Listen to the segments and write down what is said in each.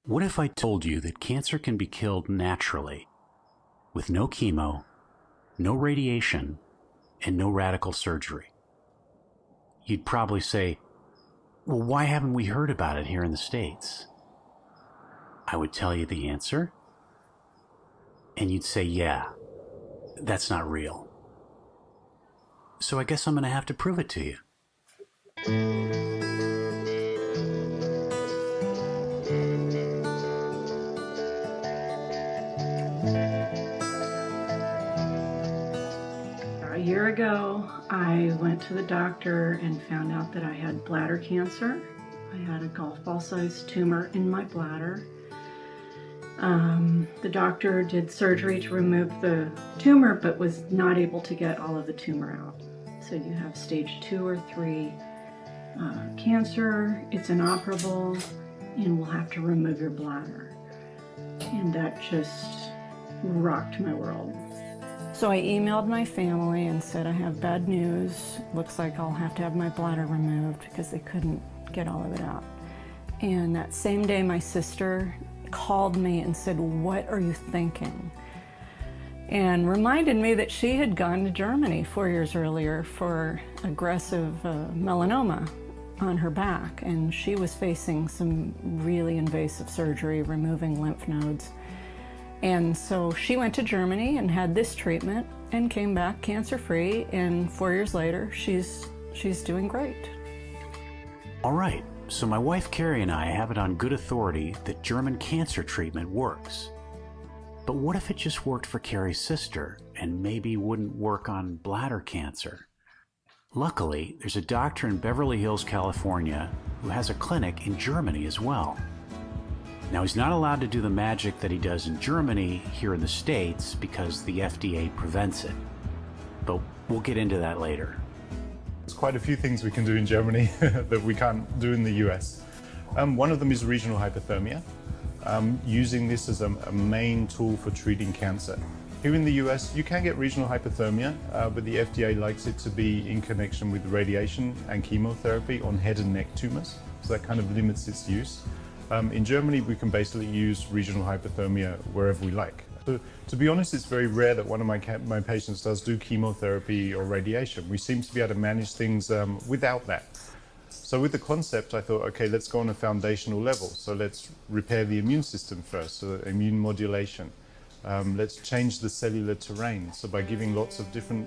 What if I told you that cancer can be killed naturally, with no chemo, no radiation, and no radical surgery? You'd probably say, well, why haven't we heard about it here in the States? I would tell you the answer, and you'd say, yeah, that's not real. So I guess I'm going to have to prove it to you. A year ago, I went to the doctor and found out that I had bladder cancer. I had a golf ball-sized tumor in my bladder. The doctor did surgery to remove the tumor, but was not able to get all of the tumor out. So you have stage 2 or 3 cancer. It's inoperable, and we'll have to remove your bladder. And that just rocked my world. So I emailed my family and said, I have bad news. Looks like I'll have to have my bladder removed because they couldn't get all of it out. And that same day, my sister called me and said, what are you thinking? And reminded me that she had gone to Germany 4 years earlier for aggressive melanoma on her back. And she was facing some really invasive surgery, removing lymph nodes. And so she went to Germany and had this treatment and came back cancer-free, and 4 years later, she's doing great. All right, so my wife Carrie and I have it on good authority that German cancer treatment works. But what if it just worked for Carrie's sister and maybe wouldn't work on bladder cancer? Luckily, there's a doctor in Beverly Hills, California, who has a clinic in Germany as well. Now, he's not allowed to do the magic that he does in Germany here in the States because the FDA prevents it. But we'll get into that later. There's quite a few things we can do in Germany that we can't do in the US. One of them is regional hypothermia, using this as a main tool for treating cancer. Here in the US, you can get regional hypothermia, but the FDA likes it to be in connection with radiation and chemotherapy on head and neck tumors, so that kind of limits its use. In Germany, we can basically use regional hypothermia wherever we like. So, to be honest, it's very rare that one of my patients does do chemotherapy or radiation. We seem to be able to manage things without that. So with the concept, I thought, okay, let's go on a foundational level. So let's repair the immune system first, so immune modulation. Let's change the cellular terrain. So by giving lots of different,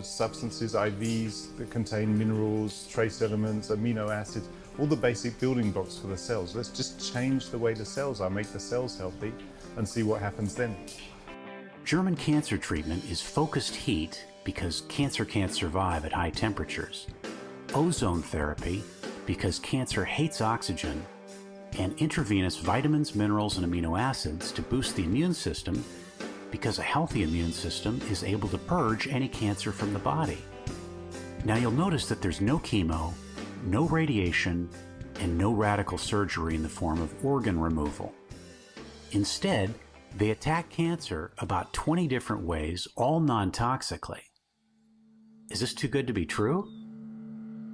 substances, IVs that contain minerals, trace elements, amino acids, all the basic building blocks for the cells. Let's just change the way the cells are, make the cells healthy, and see what happens then. German cancer treatment is focused heat because cancer can't survive at high temperatures, ozone therapy because cancer hates oxygen, and intravenous vitamins, minerals, and amino acids to boost the immune system because a healthy immune system is able to purge any cancer from the body. Now you'll notice that there's no chemo, no radiation, and no radical surgery in the form of organ removal. Instead, they attack cancer about 20 different ways, all non-toxically. Is this too good to be true?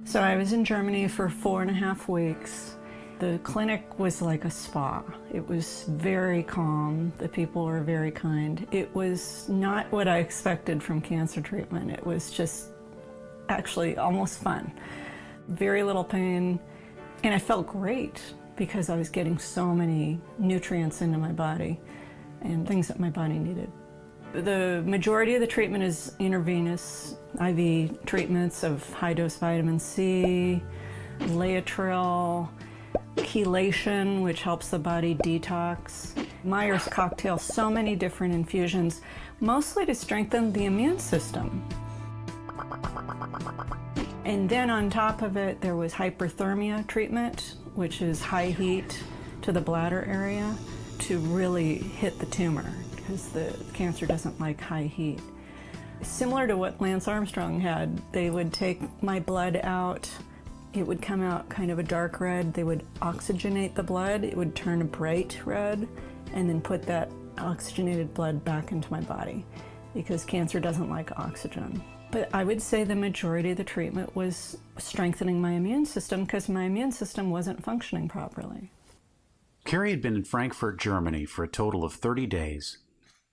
So I was in Germany for 4.5 weeks. The clinic was like a spa. It was very calm. The people were very kind. It was not what I expected from cancer treatment. It was just actually almost fun. Very little pain, and I felt great because I was getting so many nutrients into my body and things that my body needed. The majority of the treatment is intravenous IV treatments of high-dose vitamin C, Laetrile, chelation, which helps the body detox, Myers cocktail, so many different infusions, mostly to strengthen the immune system. And then on top of it, there was hyperthermia treatment, which is high heat to the bladder area to really hit the tumor because the cancer doesn't like high heat. Similar to what Lance Armstrong had, they would take my blood out. It would come out kind of a dark red. They would oxygenate the blood. It would turn a bright red, and then put that oxygenated blood back into my body because cancer doesn't like oxygen. But I would say the majority of the treatment was strengthening my immune system because my immune system wasn't functioning properly. Carrie had been in Frankfurt, Germany for a total of 30 days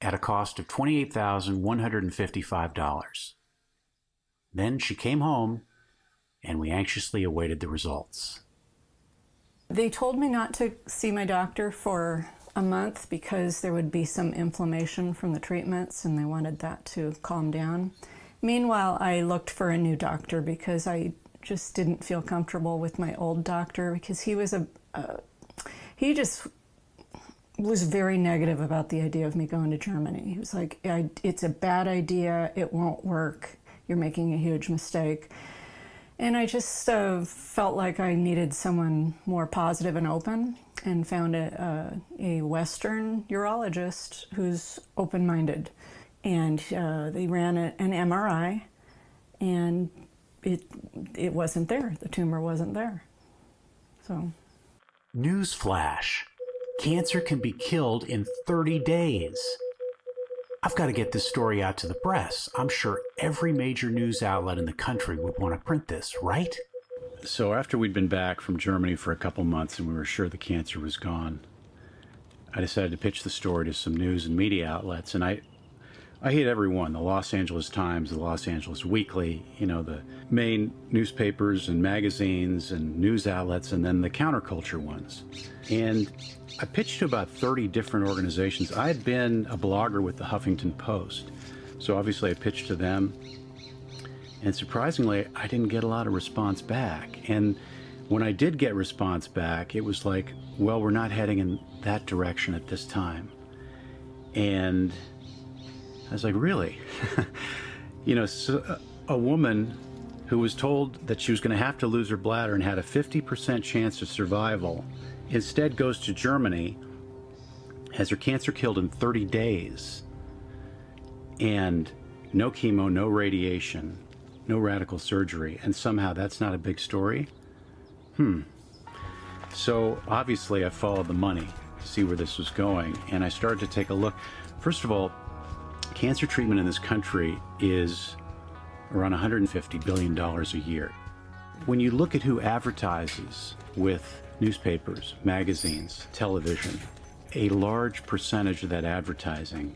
at a cost of $28,155. Then she came home, and we anxiously awaited the results. They told me not to see my doctor for a month because there would be some inflammation from the treatments, and they wanted that to calm down. Meanwhile, I looked for a new doctor because I just didn't feel comfortable with my old doctor, because he was he just was very negative about the idea of me going to Germany. He was like, it's a bad idea, it won't work, you're making a huge mistake. And I just felt like I needed someone more positive and open, and found a Western urologist who's open-minded. And they ran an MRI, and it wasn't there. The tumor wasn't there. So. Newsflash. Cancer can be killed in 30 days. I've got to get this story out to the press. I'm sure every major news outlet in the country would want to print this, right? So after we'd been back from Germany for a couple months and we were sure the cancer was gone, I decided to pitch the story to some news and media outlets, and I hit every one: the Los Angeles Times, the Los Angeles Weekly, the main newspapers and magazines and news outlets, and then the counterculture ones. And I pitched to about 30 different organizations. I had been a blogger with the Huffington Post, so obviously I pitched to them. And surprisingly, I didn't get a lot of response back. And when I did get response back, it was like, well, we're not heading in that direction at this time. And I was like, really? So a woman who was told that she was going to have to lose her bladder and had a 50% chance of survival instead goes to Germany, has her cancer killed in 30 days, and no chemo, no radiation, no radical surgery, and somehow that's not a big story? So obviously I followed the money to see where this was going, and I started to take a look. First of all, cancer treatment in this country is around $150 billion a year. When you look at who advertises with newspapers, magazines, television, a large percentage of that advertising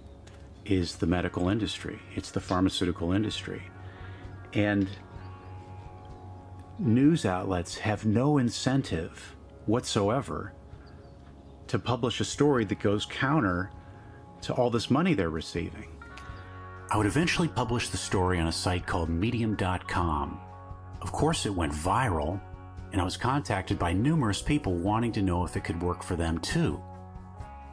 is the medical industry. It's the pharmaceutical industry. And news outlets have no incentive whatsoever to publish a story that goes counter to all this money they're receiving. I would eventually publish the story on a site called medium.com. Of course, it went viral, and I was contacted by numerous people wanting to know if it could work for them too.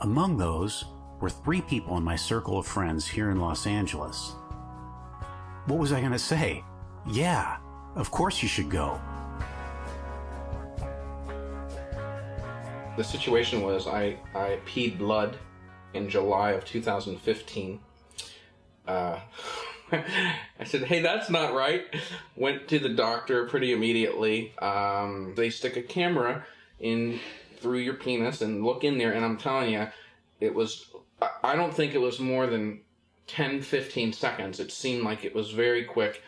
Among those were 3 people in my circle of friends here in Los Angeles. What was I going to say? Yeah, of course you should go. The situation was I peed blood in July of 2015. I said, hey, that's not right. Went to the doctor pretty immediately. They stick a camera in through your penis and look in there, and I'm telling you, I don't think it was more than 10, 15 seconds. It seemed like it was very quick.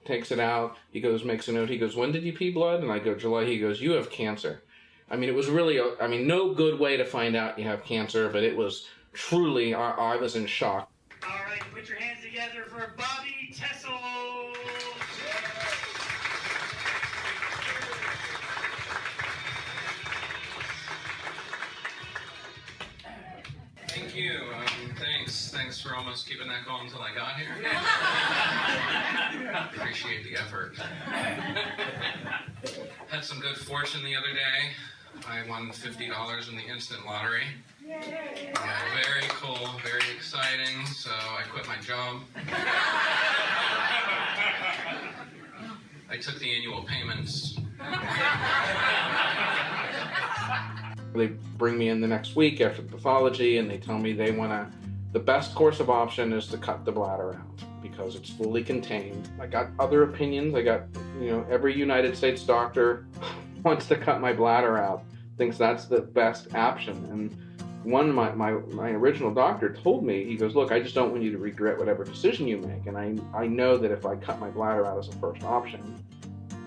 Takes it out. He goes, makes a note. He goes, when did you pee blood? And I go, July. He goes, you have cancer. I mean, it was really, no good way to find out you have cancer, but it was truly, I was in shock. All right, put your hands together for Bobby Tessel. Thank you. Thanks for almost keeping that going until I got here. Appreciate the effort. Had some good fortune the other day. I won $50 in the instant lottery. Yeah, very cool, very exciting. So I quit my job. I took the annual payments. They bring me in the next week after pathology, and they tell me the best course of option is to cut the bladder out because it's fully contained. I got other opinions. I got, every United States doctor wants to cut my bladder out, thinks that's the best option. And my original doctor told me, he goes, look, I just don't want you to regret whatever decision you make. And I know that if I cut my bladder out as a first option,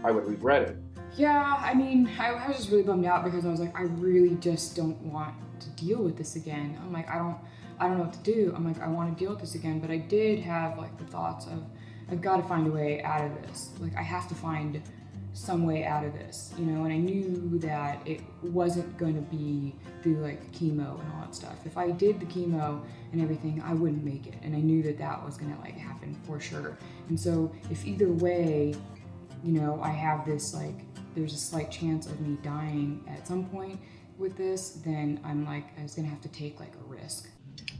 I would regret it. Yeah, I mean, I was just really bummed out because I was like, I really just don't want to deal with this again. I'm like, I don't know what to do. I'm like, I want to deal with this again, but I did have like the thoughts of, I've got to find a way out of this. Like, I have to find some way out of this, you know, and I knew that it wasn't going to be through like chemo and all that stuff. If I did the chemo and everything, I wouldn't make it, and I knew that that was going to like happen for sure. And so if either way, you know, I have this like, there's a slight chance of me dying at some point with this, then I'm like, I was gonna have to take like a risk.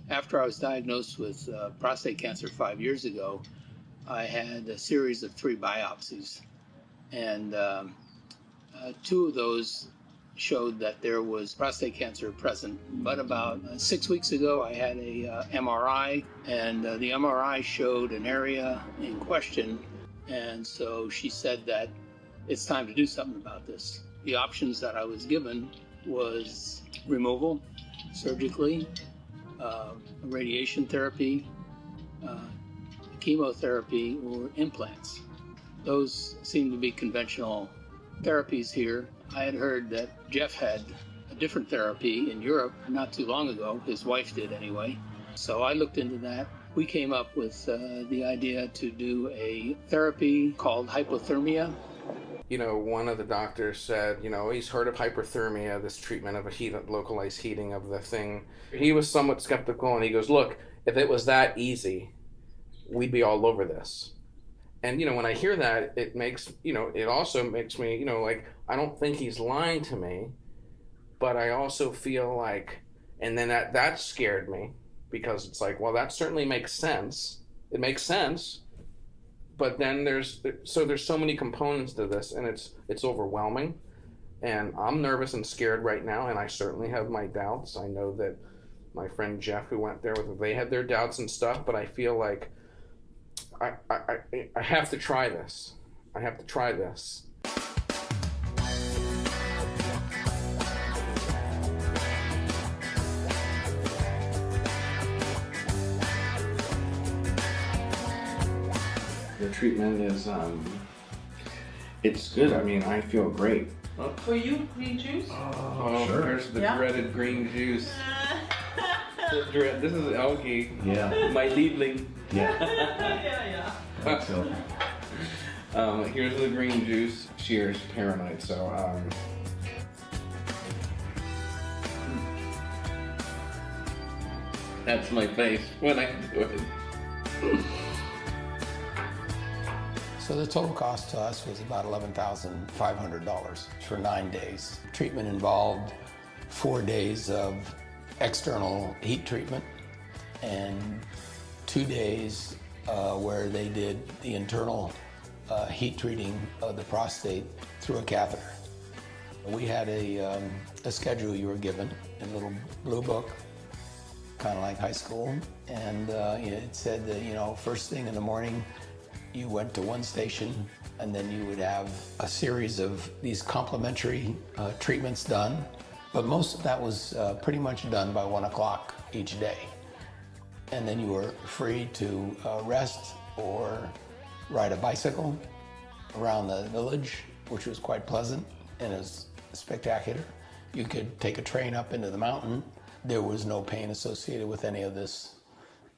After I was diagnosed with prostate cancer 5 years ago, I had a series of 3 biopsies, and 2 of those showed that there was prostate cancer present. But about 6 weeks ago, I had a MRI, and the MRI showed an area in question, and so she said that it's time to do something about this. The options that I was given was removal, surgically, radiation therapy, chemotherapy, or implants. Those seem to be conventional therapies here. I had heard that Jeff had a different therapy in Europe not too long ago. His wife did anyway. So I looked into that. We came up with the idea to do a therapy called hypothermia. You know, one of the doctors said, you know, he's heard of hyperthermia, this treatment of a localized heating of the thing. He was somewhat skeptical, and he goes, look, if it was that easy, we'd be all over this. And, you know, when I hear that, it makes, you know, it also makes me, you know, like, I don't think he's lying to me, but I also feel like, and then that scared me, because it's like, well, that certainly makes sense. It makes sense. But then there's so many components to this, and it's overwhelming, and I'm nervous and scared right now, and I certainly have my doubts. I know that my friend Jeff, who went there with, they had their doubts and stuff, but I feel like I have to try this. I have to try this. The treatment is, it's good. I mean, I feel great. For you, green juice? Oh, Sure. There's the Yeah. dreaded green juice. This is algae. Yeah. My Liebling. Yeah. Yeah. Here's the green juice. Cheers, paranoid. So, that's my face when I do it. So the total cost to us was about $11,500 for 9 days. Treatment involved 4 days of external heat treatment and 2 days where they did the internal heat treating of the prostate through a catheter. We had a schedule you were given, a little blue book, kind of like high school, and it said that, you know, first thing in the morning, you went to one station, and then you would have a series of these complementary treatments done. But most of that was pretty much done by 1 o'clock each day. And then you were free to rest or ride a bicycle around the village, which was quite pleasant and it was spectacular. You could take a train up into the mountain. There was no pain associated with any of this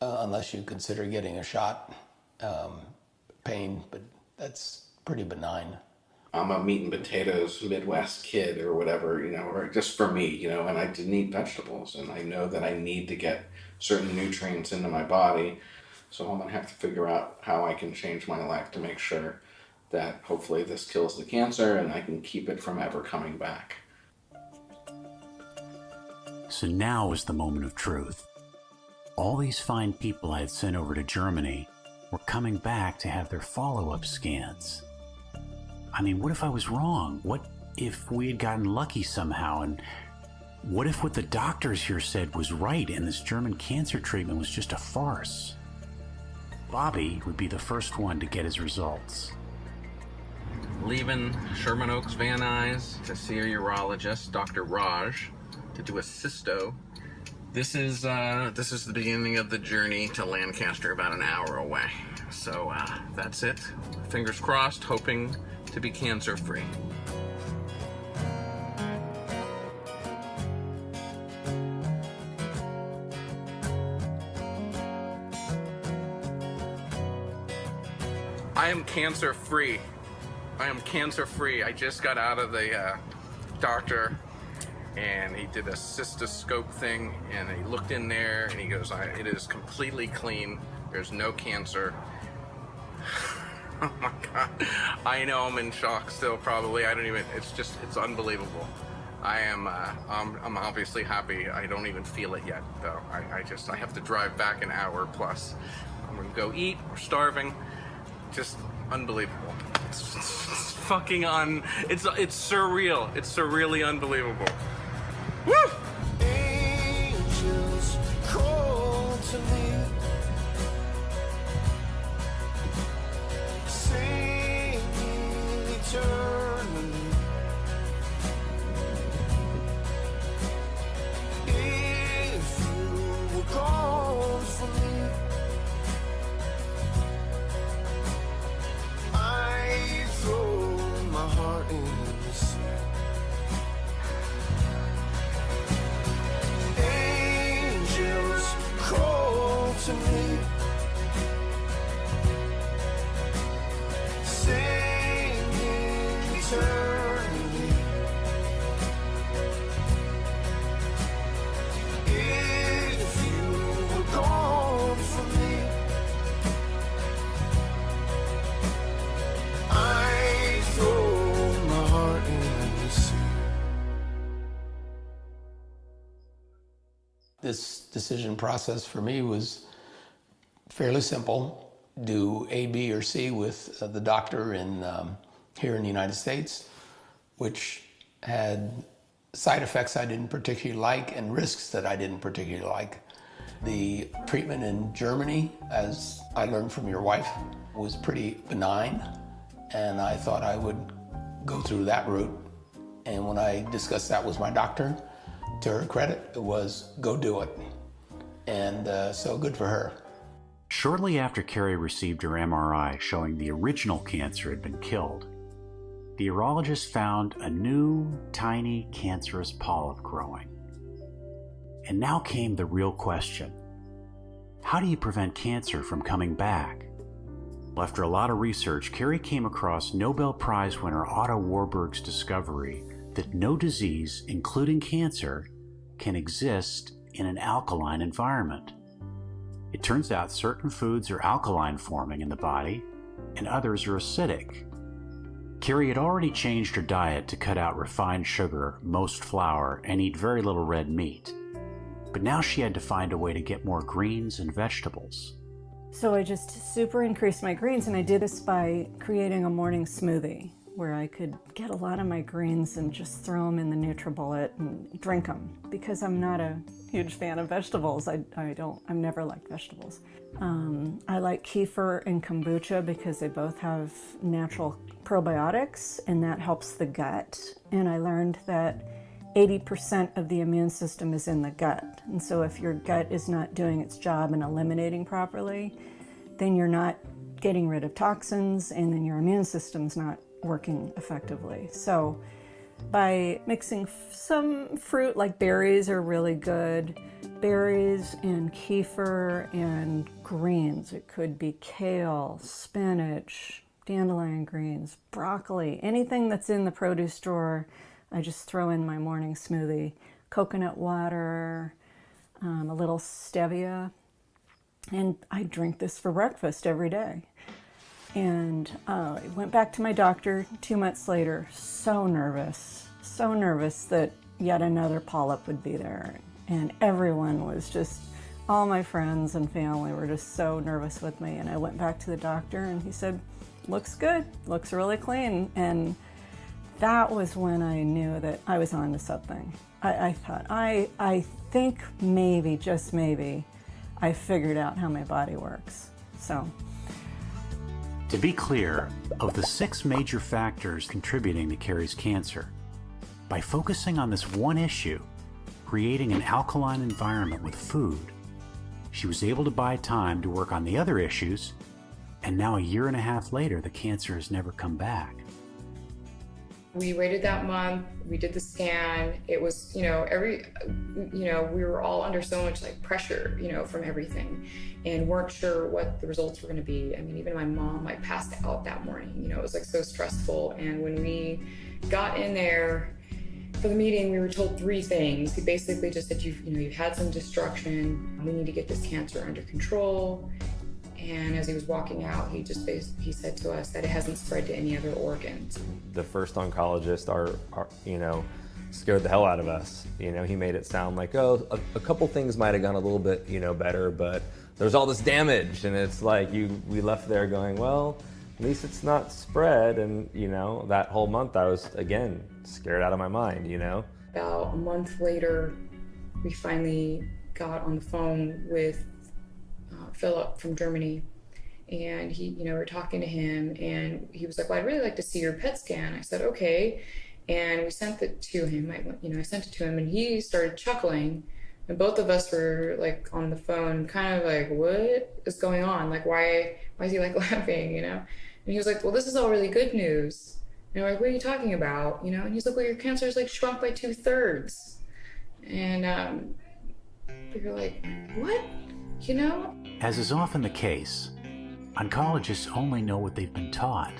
unless you consider getting a shot. Pain, but that's pretty benign. I'm a meat and potatoes Midwest kid or whatever, you know, or just for me, you know, and I didn't eat vegetables, and I know that I need to get certain nutrients into my body. So I'm gonna have to figure out how I can change my life to make sure that hopefully this kills the cancer and I can keep it from ever coming back. So now is the moment of truth. All these fine people I had sent over to Germany were coming back to have their follow-up scans. I mean, what if I was wrong? What if we had gotten lucky somehow? And what if what the doctors here said was right and this German cancer treatment was just a farce? Bobby would be the first one to get his results. Leaving Sherman Oaks Van Nuys to see a urologist, Dr. Raj, to do a cysto. This is the beginning of the journey to Lancaster, about an hour away. So that's it. Fingers crossed, hoping to be cancer-free. I am cancer free. I am cancer free. I just got out of the doctor, and he did a cystoscope thing, and he looked in there, and he goes, it is completely clean. There's no cancer. Oh my God. I know I'm in shock still, probably. It's unbelievable. I'm obviously happy. I don't even feel it yet, though. I have to drive back an hour plus. I'm gonna go eat. We're starving. Just unbelievable. It's fucking it's surreal. It's surreally unbelievable. Woo! Angels call to me, singing eternally. If you were gone from me, I throw my heart in the sea. Angels call to me, singing eternally. If you were gone from me, I throw my heart in the sea. This decision process for me was fairly simple. Do A, B, or C with the doctor here in the United States, which had side effects I didn't particularly like and risks that I didn't particularly like. The treatment in Germany, as I learned from your wife, was pretty benign, and I thought I would go through that route. And when I discussed that with my doctor, to her credit, it was go do it. And so good for her. Shortly after Carrie received her MRI showing the original cancer had been killed, the urologist found a new, tiny, cancerous polyp growing. And now came the real question. How do you prevent cancer from coming back? Well, after a lot of research, Carrie came across Nobel Prize winner Otto Warburg's discovery that no disease, including cancer, can exist in an alkaline environment. It turns out certain foods are alkaline forming in the body and others are acidic. Carrie had already changed her diet to cut out refined sugar, most flour, and eat very little red meat. But now she had to find a way to get more greens and vegetables. So I just super increased my greens, and I did this by creating a morning smoothie where I could get a lot of my greens and just throw them in the NutriBullet and drink them, because I'm not a huge fan of vegetables. I've never liked vegetables. I like kefir and kombucha because they both have natural probiotics, and that helps the gut. And I learned that 80% of the immune system is in the gut. And so if your gut is not doing its job and eliminating properly, then you're not getting rid of toxins, and then your immune system's not working effectively. So by mixing some fruit, like berries are really good, berries and kefir and greens. It could be kale, spinach, dandelion greens, broccoli, anything that's in the produce drawer, I just throw in my morning smoothie. Coconut water, a little stevia, and I drink this for breakfast every day. And I went back to my doctor 2 months later, so nervous that yet another polyp would be there. And everyone was just, all my friends and family were just so nervous with me. And I went back to the doctor and he said, looks good, looks really clean. And that was when I knew that I was onto something. I thought, I think maybe, just maybe, I figured out how my body works. So. To be clear, of the 6 major factors contributing to Carrie's cancer, by focusing on this one issue, creating an alkaline environment with food, she was able to buy time to work on the other issues, and now a 1.5 years later, the cancer has never come back. We waited that month, we did the scan. It was, we were all under so much like pressure, from everything, and weren't sure what the results were going to be. I mean, even my mom like passed out that morning, it was like so stressful. And when we got in there for the meeting, we were told 3 things. He basically just said, you've had some destruction. We need to get this cancer under control. And as he was walking out, he said to us that it hasn't spread to any other organs. The first oncologist scared the hell out of us. He made it sound like, a couple things might have gone a little bit, better, but there's all this damage. And it's like, we left there going, well, at least it's not spread. And, that whole month I was, again, scared out of my mind, About a month later, we finally got on the phone with Philip from Germany, and we were talking to him, and he was like, well, I'd really like to see your PET scan. I said, okay. And we sent it to him. I sent it to him, and he started chuckling, and both of us were like on the phone, kind of like, what is going on? Like, why is he like laughing, And he was like, well, this is all really good news. And we're like, what are you talking about? And he's like, well, your cancer is like shrunk by 2/3. And we were like, what? As is often the case, oncologists only know what they've been taught.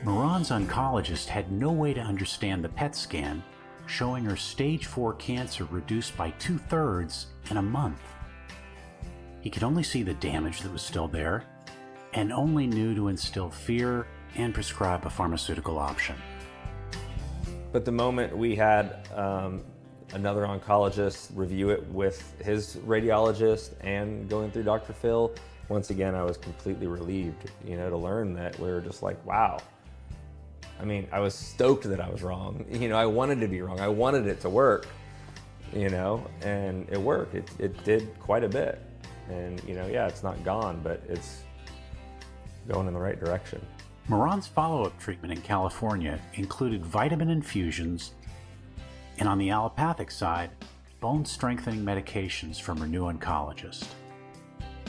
Moran's oncologist had no way to understand the PET scan showing her stage 4 cancer reduced by 2/3 in a month. He could only see the damage that was still there, and only knew to instill fear and prescribe a pharmaceutical option. But the moment we had another oncologist review it with his radiologist and going through Dr. Phil, once again, I was completely relieved, to learn that we were just like, wow. I mean, I was stoked that I was wrong. I wanted to be wrong. I wanted it to work, and it worked. It did quite a bit. And, it's not gone, but it's going in the right direction. Moran's follow-up treatment in California included vitamin infusions, and on the allopathic side, bone-strengthening medications from her new oncologist.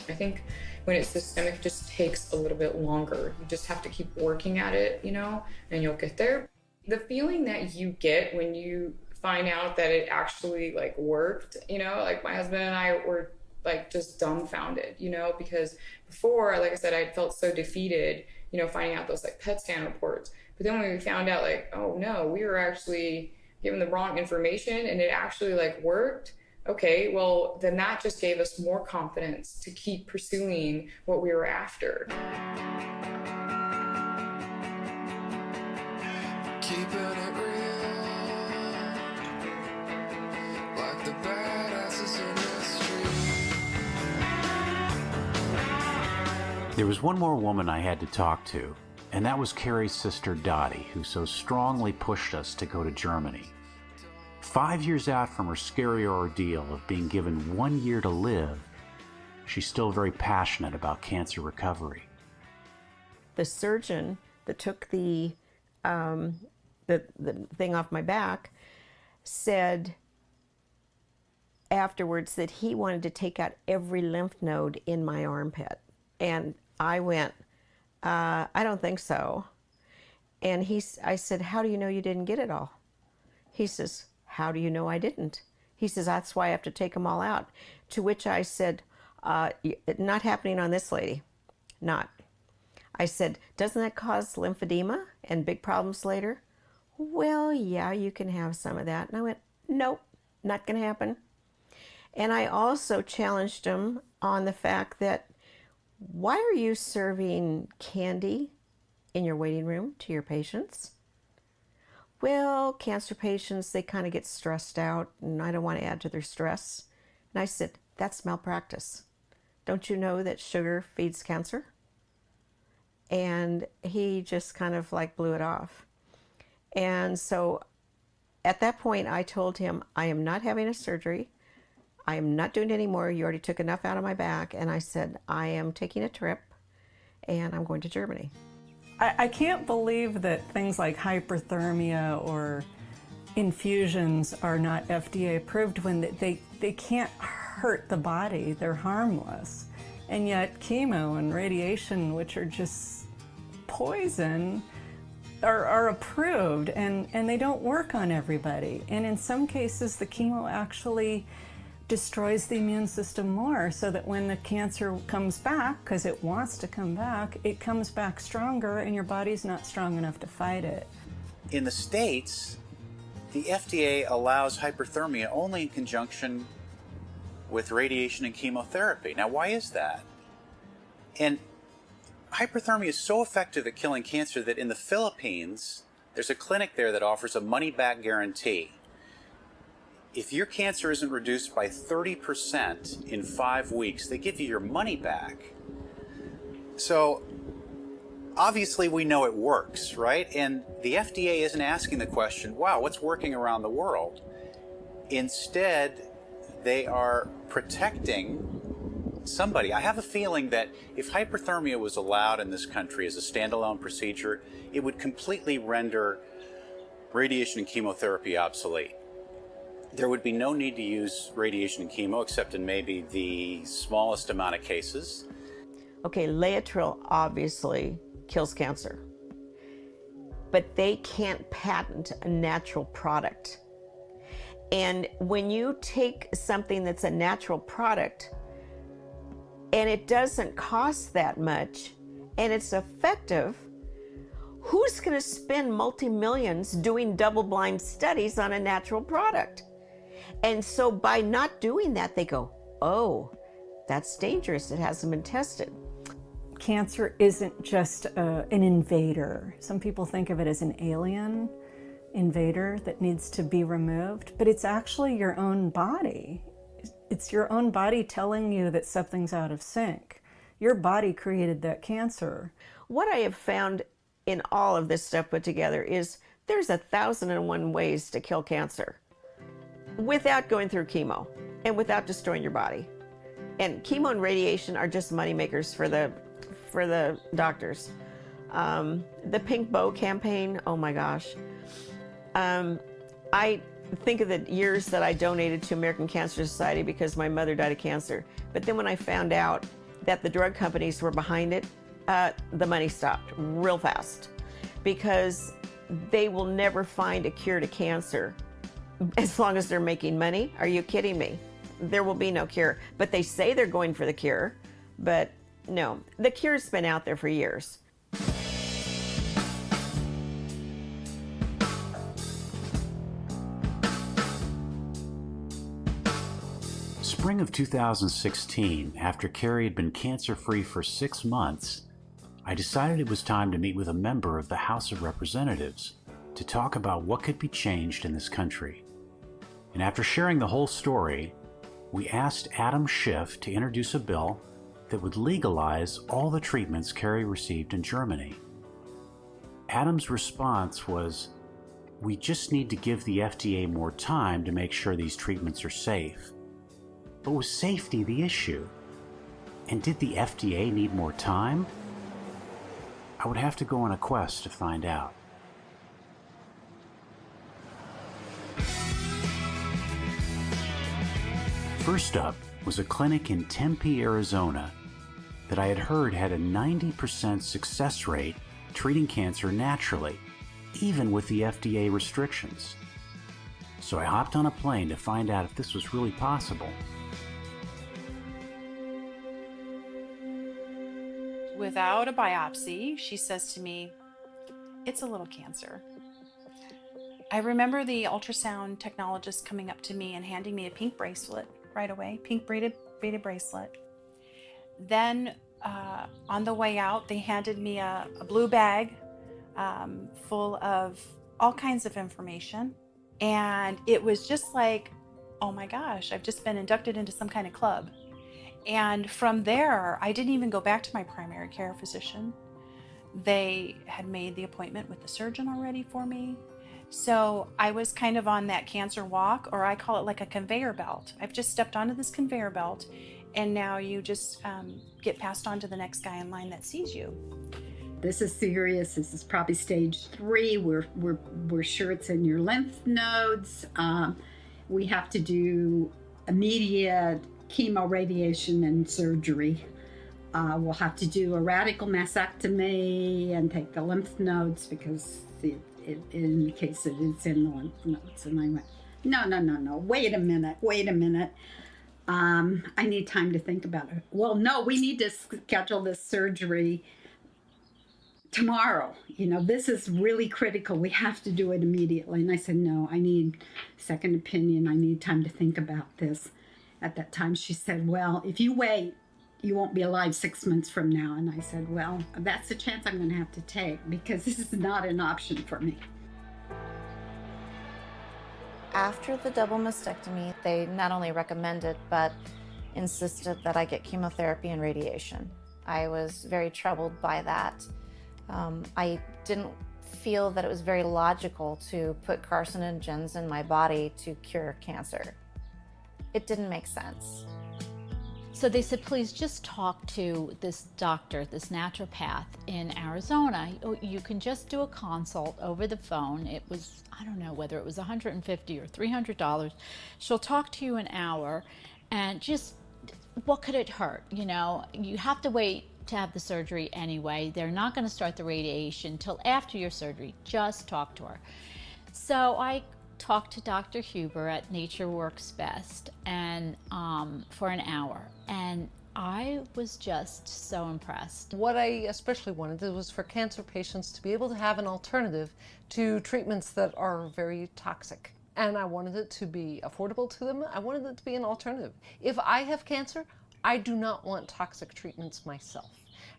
I think when it's systemic, it just takes a little bit longer. You just have to keep working at it, and you'll get there. The feeling that you get when you find out that it actually like worked, like my husband and I were like just dumbfounded, because before, like I said, I felt so defeated, finding out those like PET scan reports. But then when we found out like, oh no, we were actually given the wrong information and it actually like worked. Okay, well then that just gave us more confidence to keep pursuing what we were after. Keeping it real, like the badasses in the street. There was one more woman I had to talk to, and that was Carrie's sister Dottie, who so strongly pushed us to go to Germany. 5 years out from her scary ordeal of being given 1 year to live, she's still very passionate about cancer recovery. The surgeon that took the thing off my back said afterwards that he wanted to take out every lymph node in my armpit. And I went, I don't think so. And I said, how do you know you didn't get it all? He says, how do you know I didn't? He says, that's why I have to take them all out. To which I said, not happening on this lady, not. I said, doesn't that cause lymphedema and big problems later? Well, yeah, you can have some of that. And I went, nope, not gonna happen. And I also challenged him on the fact that, why are you serving candy in your waiting room to your patients? Well, cancer patients, they kind of get stressed out and I don't want to add to their stress. And I said, that's malpractice. Don't you know that sugar feeds cancer? And he just kind of like blew it off. And so at that point I told him, I am not having a surgery. I am not doing it anymore. You already took enough out of my back. And I said, I am taking a trip and I'm going to Germany. I can't believe that things like hyperthermia or infusions are not FDA approved when they can't hurt the body. They're harmless. And yet chemo and radiation, which are just poison, are approved, and they don't work on everybody. And in some cases, the chemo actually destroys the immune system more, so that when the cancer comes back, because it wants to come back, it comes back stronger, and your body's not strong enough to fight it. In the States, the FDA allows hyperthermia only in conjunction with radiation and chemotherapy. Now, why is that? And hyperthermia is so effective at killing cancer that in the Philippines, there's a clinic there that offers a money-back guarantee. If your cancer isn't reduced by 30% in 5 weeks, they give you your money back. So obviously we know it works, right? And the FDA isn't asking the question, wow, what's working around the world? Instead, they are protecting somebody. I have a feeling that if hyperthermia was allowed in this country as a standalone procedure, it would completely render radiation and chemotherapy obsolete. There would be no need to use radiation and chemo except in maybe the smallest amount of cases. Okay, Laetrile obviously kills cancer, but they can't patent a natural product. And when you take something that's a natural product and it doesn't cost that much and it's effective, who's going to spend multi-millions doing double-blind studies on a natural product? And so by not doing that, they go, oh, that's dangerous. It hasn't been tested. Cancer isn't just an invader. Some people think of it as an alien invader that needs to be removed, but it's actually your own body. It's your own body telling you that something's out of sync. Your body created that cancer. What I have found in all of this stuff put together is there's 1,001 ways to kill cancer without going through chemo and without destroying your body. And chemo and radiation are just money makers for the doctors. The Pink Bow campaign, oh my gosh. I think of the years that I donated to American Cancer Society because my mother died of cancer. But then when I found out that the drug companies were behind it, the money stopped real fast because they will never find a cure to cancer as long as they're making money. Are you kidding me? There will be no cure. But they say they're going for the cure, but no, the cure's been out there for years. Spring of 2016, after Carrie had been cancer-free for 6 months, I decided it was time to meet with a member of the House of Representatives to talk about what could be changed in this country. And after sharing the whole story, we asked Adam Schiff to introduce a bill that would legalize all the treatments Carrie received in Germany. Adam's response was, we just need to give the FDA more time to make sure these treatments are safe. But was safety the issue? And did the FDA need more time? I would have to go on a quest to find out. First up was a clinic in Tempe, Arizona that I had heard had a 90% success rate treating cancer naturally, even with the FDA restrictions. So I hopped on a plane to find out if this was really possible. Without a biopsy, she says to me, it's a little cancer. I remember the ultrasound technologist coming up to me and handing me a pink bracelet right away, pink braided bracelet. Then on the way out, they handed me a blue bag full of all kinds of information. And it was just like, oh my gosh, I've just been inducted into some kind of club. And from there, I didn't even go back to my primary care physician. They had made the appointment with the surgeon already for me. So I was kind of on that cancer walk, or I call it like a conveyor belt. I've just stepped onto this conveyor belt, and now you just get passed on to the next guy in line that sees you. This is serious. This is probably stage 3. We're sure it's in your lymph nodes. We have to do immediate chemo, radiation, and surgery. We'll have to do a radical mastectomy and take the lymph nodes because in case it's in the lymph nodes. And I went, no, wait a minute. I need time to think about it. Well, no, we need to schedule this surgery tomorrow. This is really critical. We have to do it immediately. And I said, no, I need second opinion. I need time to think about this. At that time, she said, well, if you wait, you won't be alive 6 months from now. And I said, well, that's a chance I'm going to have to take because this is not an option for me. After the double mastectomy, they not only recommended but insisted that I get chemotherapy and radiation. I was very troubled by that. I didn't feel that it was very logical to put carcinogens in my body to cure cancer. It didn't make sense. So they said, please just talk to this doctor, this naturopath in Arizona. You can just do a consult over the phone. It was, I don't know whether it was $150 or $300. She'll talk to you an hour and just, what could it hurt? You have to wait to have the surgery anyway. They're not going to start the radiation till after your surgery. Just talk to her. So I talked to Dr. Huber at Nature Works Best and for an hour, and I was just so impressed. What I especially wanted was for cancer patients to be able to have an alternative to treatments that are very toxic. And I wanted it to be affordable to them. I wanted it to be an alternative. If I have cancer, I do not want toxic treatments myself.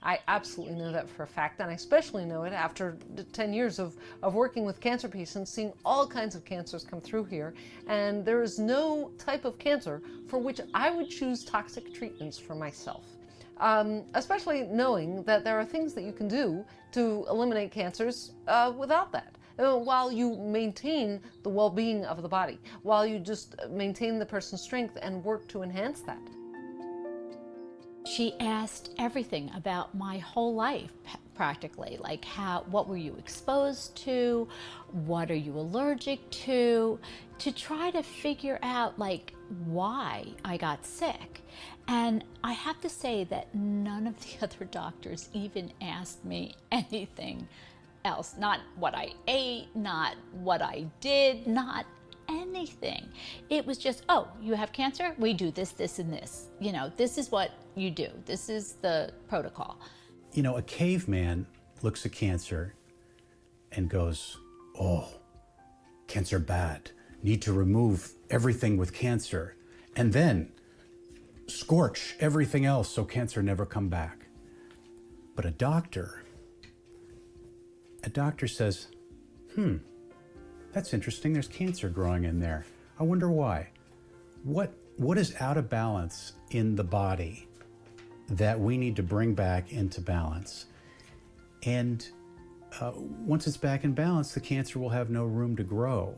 I absolutely know that for a fact, and I especially know it after 10 years of working with cancer patients, seeing all kinds of cancers come through here, and there is no type of cancer for which I would choose toxic treatments for myself. Especially knowing that there are things that you can do to eliminate cancers without that. While you maintain the well-being of the body, while you just maintain the person's strength and work to enhance that. She asked everything about my whole life, practically, like what were you exposed to, what are you allergic to try to figure out why I got sick. And I have to say that none of the other doctors even asked me anything else, not what I ate, not what I did, not anything. It was just, oh, you have cancer? We do this, this, and this. This is what you do. This is the protocol. A caveman looks at cancer and goes, oh, cancer bad. Need to remove everything with cancer and then scorch everything else so cancer never come back. But a doctor says, that's interesting. There's cancer growing in there. I wonder why. What is out of balance in the body that we need to bring back into balance? And once it's back in balance, the cancer will have no room to grow.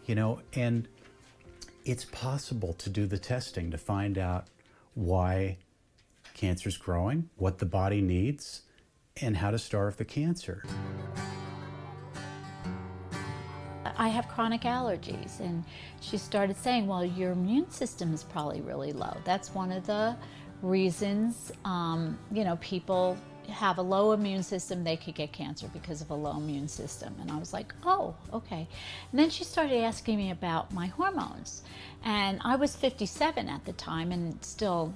And it's possible to do the testing to find out why cancer's growing, what the body needs, and how to starve the cancer. I have chronic allergies, and she started saying, well, your immune system is probably really low. That's one of the reasons, people have a low immune system, they could get cancer because of a low immune system. And I was like, oh, okay. And then she started asking me about my hormones. And I was 57 at the time and still,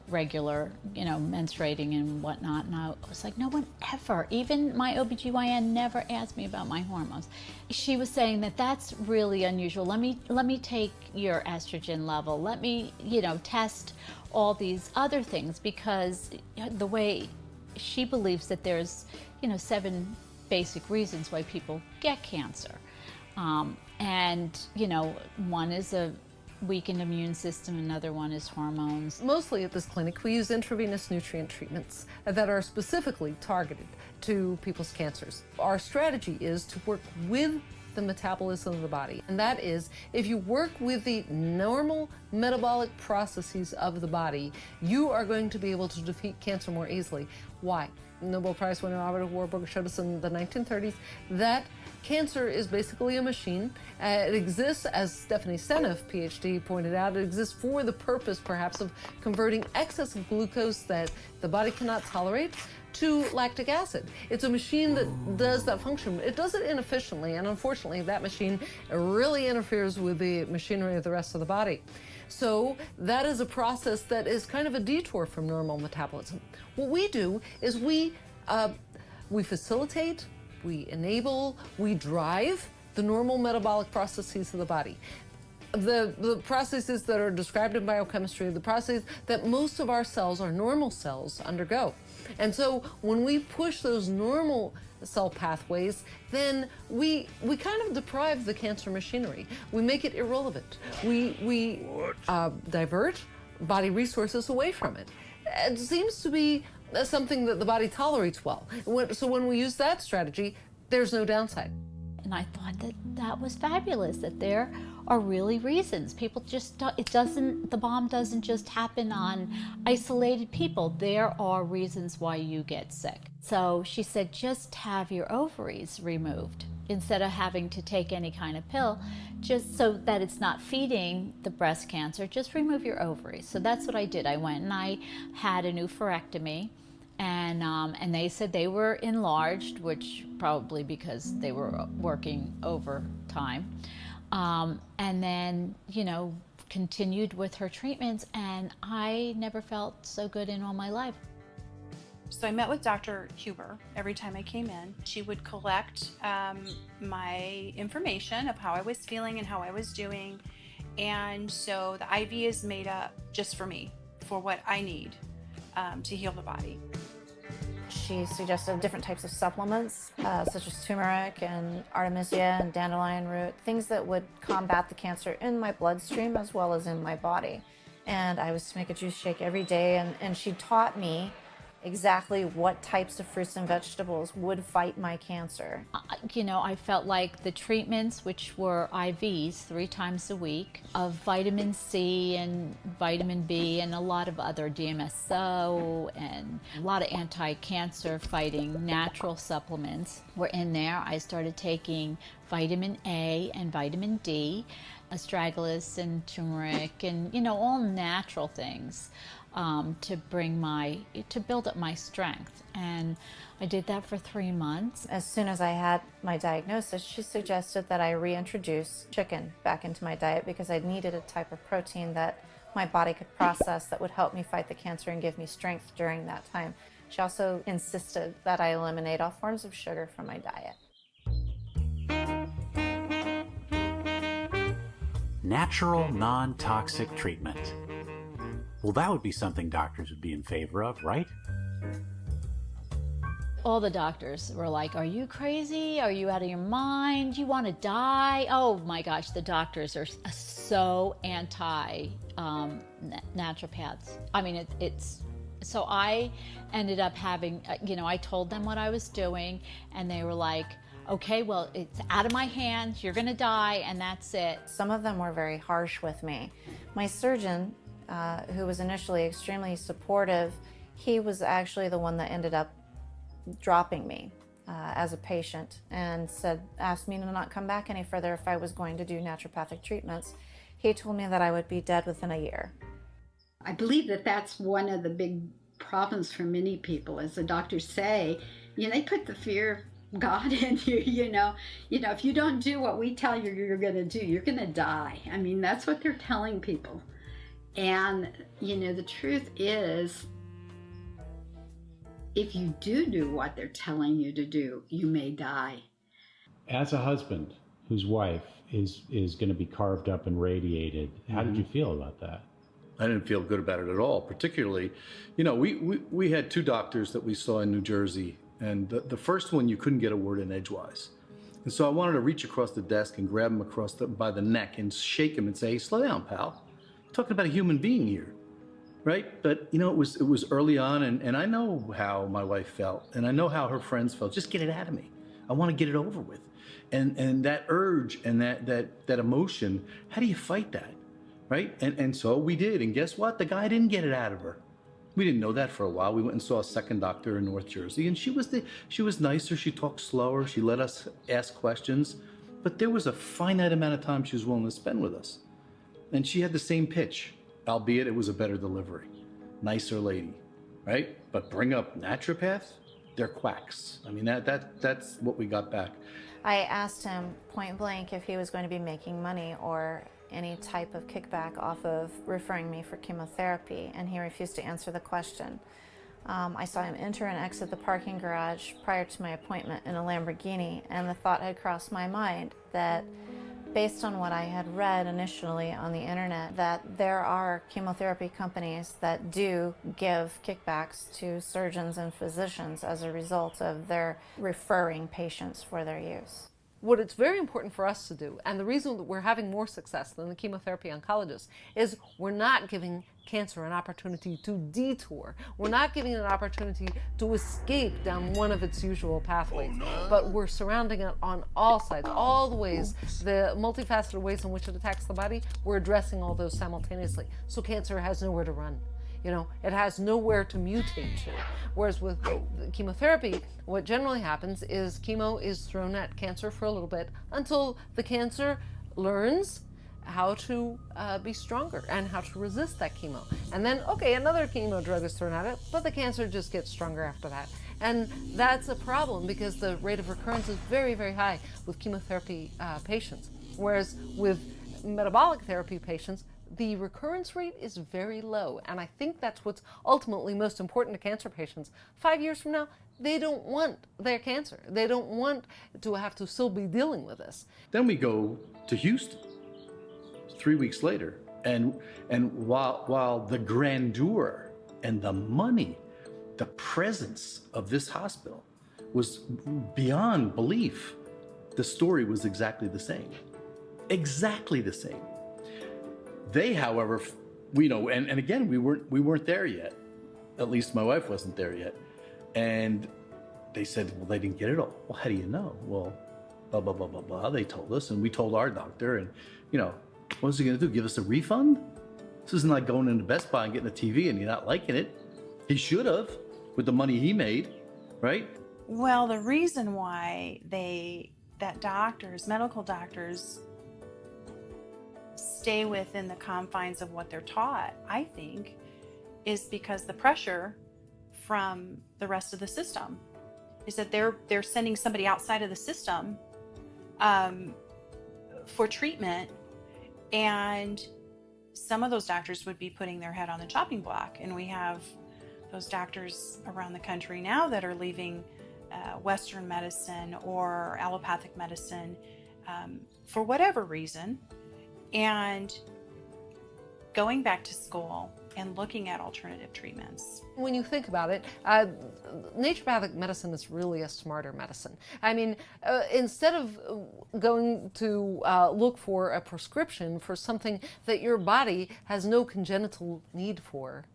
regular, menstruating and whatnot. And I was like, no one ever, even my OBGYN never asked me about my hormones. She was saying that that's really unusual. Let me take your estrogen level. Let me, test all these other things, because the way she believes that there's, 7 basic reasons why people get cancer. And, one is a weakened immune system, another one is hormones. Mostly at this clinic, we use intravenous nutrient treatments that are specifically targeted to people's cancers. Our strategy is to work with the metabolism of the body. And that is, if you work with the normal metabolic processes of the body, you are going to be able to defeat cancer more easily. Why? Nobel Prize winner Robert Warburg showed us in the 1930s that cancer is basically a machine. It exists, as Stephanie Seneff, PhD, pointed out, it exists for the purpose, perhaps, of converting excess of glucose that the body cannot tolerate to lactic acid. It's a machine that does that function. It does it inefficiently, and unfortunately, that machine really interferes with the machinery of the rest of the body. So that is a process that is kind of a detour from normal metabolism. What we do is we facilitate, we enable, we drive the normal metabolic processes of the body. The processes that are described in biochemistry, the processes that most of our cells, our normal cells, undergo. And so when we push those normal cell pathways, then we kind of deprive the cancer machinery. We make it irrelevant. We divert body resources away from it. It seems to be something that the body tolerates well. So when we use that strategy, there's no downside. And I thought that that was fabulous, that there are really reasons. People just don't, the bomb doesn't just happen on isolated people. There are reasons why you get sick. So she said, just have your ovaries removed instead of having to take any kind of pill, just so that it's not feeding the breast cancer, just remove your ovaries. So that's what I did. I went and I had an oophorectomy. And they said they were enlarged, which probably because they were working overtime. And then, continued with her treatments, and I never felt so good in all my life. So I met with Dr. Huber every time I came in. She would collect my information of how I was feeling and how I was doing. And so the IV is made up just for me, for what I need to heal the body. She suggested different types of supplements, such as turmeric and artemisia and dandelion root, things that would combat the cancer in my bloodstream as well as in my body. And I was to make a juice shake every day, and she taught me exactly what types of fruits and vegetables would fight my cancer. I felt like the treatments, which were IVs 3 times a week, of vitamin C and vitamin B and a lot of other DMSO and a lot of anti-cancer fighting natural supplements were in there. I started taking vitamin A and vitamin D, astragalus and turmeric, and all natural things. To build up my strength. And I did that for 3 months. As soon as I had my diagnosis, she suggested that I reintroduce chicken back into my diet because I needed a type of protein that my body could process that would help me fight the cancer and give me strength during that time. She also insisted that I eliminate all forms of sugar from my diet. Natural, non-toxic treatment. Well, that would be something doctors would be in favor of, right? All the doctors were like, are you crazy? Are you out of your mind? You want to die? Oh my gosh, the doctors are so anti naturopaths. I mean, so I ended up having, I told them what I was doing, and they were like, okay, well, it's out of my hands, you're gonna die, and that's it. Some of them were very harsh with me. My surgeon, who was initially extremely supportive, he was actually the one that ended up dropping me as a patient and asked me to not come back any further if I was going to do naturopathic treatments. He told me that I would be dead within a year. I believe that that's one of the big problems for many people, as the doctors say, they put the fear of God in you, if you don't do what we tell you you're going to do, you're going to die. I mean, that's what they're telling people. And, the truth is, if you do what they're telling you to do, you may die. As a husband whose wife is going to be carved up and radiated, how did you feel about that? I didn't feel good about it at all. Particularly, we had 2 doctors that we saw in New Jersey, and the first one you couldn't get a word in edgewise. And so I wanted to reach across the desk and grab him by the neck and shake him and say, hey, slow down, pal. Talking about a human being here, right? But it was early on, and I know how my wife felt, and I know how her friends felt. Just get it out of me. I want to get it over with. And that urge and that emotion, how do you fight that, right? And so we did, and guess what? The guy didn't get it out of her. We didn't know that for a while. We went and saw a second doctor in North Jersey, and she was nicer. She talked slower. She let us ask questions, but there was a finite amount of time she was willing to spend with us. And she had the same pitch, albeit it was a better delivery. Nicer lady, right? But bring up naturopath, they're quacks. I mean, that's what we got back. I asked him point blank if he was going to be making money or any type of kickback off of referring me for chemotherapy, and he refused to answer the question. I saw him enter and exit the parking garage prior to my appointment in a Lamborghini, and the thought had crossed my mind that based on what I had read initially on the internet, that there are chemotherapy companies that do give kickbacks to surgeons and physicians as a result of their referring patients for their use. What it's very important for us to do, and the reason that we're having more success than the chemotherapy oncologists, is we're not giving cancer an opportunity to detour. We're not giving it an opportunity to escape down one of its usual pathways, but we're surrounding it on all sides, all the ways, the multifaceted ways in which it attacks the body. We're addressing all those simultaneously. So cancer has nowhere to run. You know, it has nowhere to mutate to. Whereas with chemotherapy, what generally happens is chemo is thrown at cancer for a little bit until the cancer learns how to be stronger and how to resist that chemo. And then, okay, another chemo drug is thrown at it, but the cancer just gets stronger after that. And that's a problem because the rate of recurrence is very, very high with chemotherapy patients. Whereas with metabolic therapy patients, the recurrence rate is very low. And I think that's what's ultimately most important to cancer patients. 5 years from now, they don't want their cancer. They don't want to have to still be dealing with this. Then we go to Houston 3 weeks later, and while the grandeur and the money, the presence of this hospital was beyond belief, the story was exactly the same. Exactly the same. They, however, and again, we weren't there yet. At least my wife wasn't there yet. And they said, well, they didn't get it all. Well, how do you know? Well, blah, blah, blah, blah, blah. They told us, and we told our doctor, and, what is he going to do? Give us a refund? This isn't like going into Best Buy and getting a TV and you're not liking it. He should have, with the money he made, right? Well, the reason why medical doctors stay within the confines of what they're taught, I think, is because the pressure from the rest of the system is that they're sending somebody outside of the system for treatment, and some of those doctors would be putting their head on the chopping block. And we have those doctors around the country now that are leaving Western medicine or allopathic medicine for whatever reason, and going back to school and looking at alternative treatments. When you think about it, naturopathic medicine is really a smarter medicine. I mean, instead of going to look for a prescription for something that your body has no congenital need for,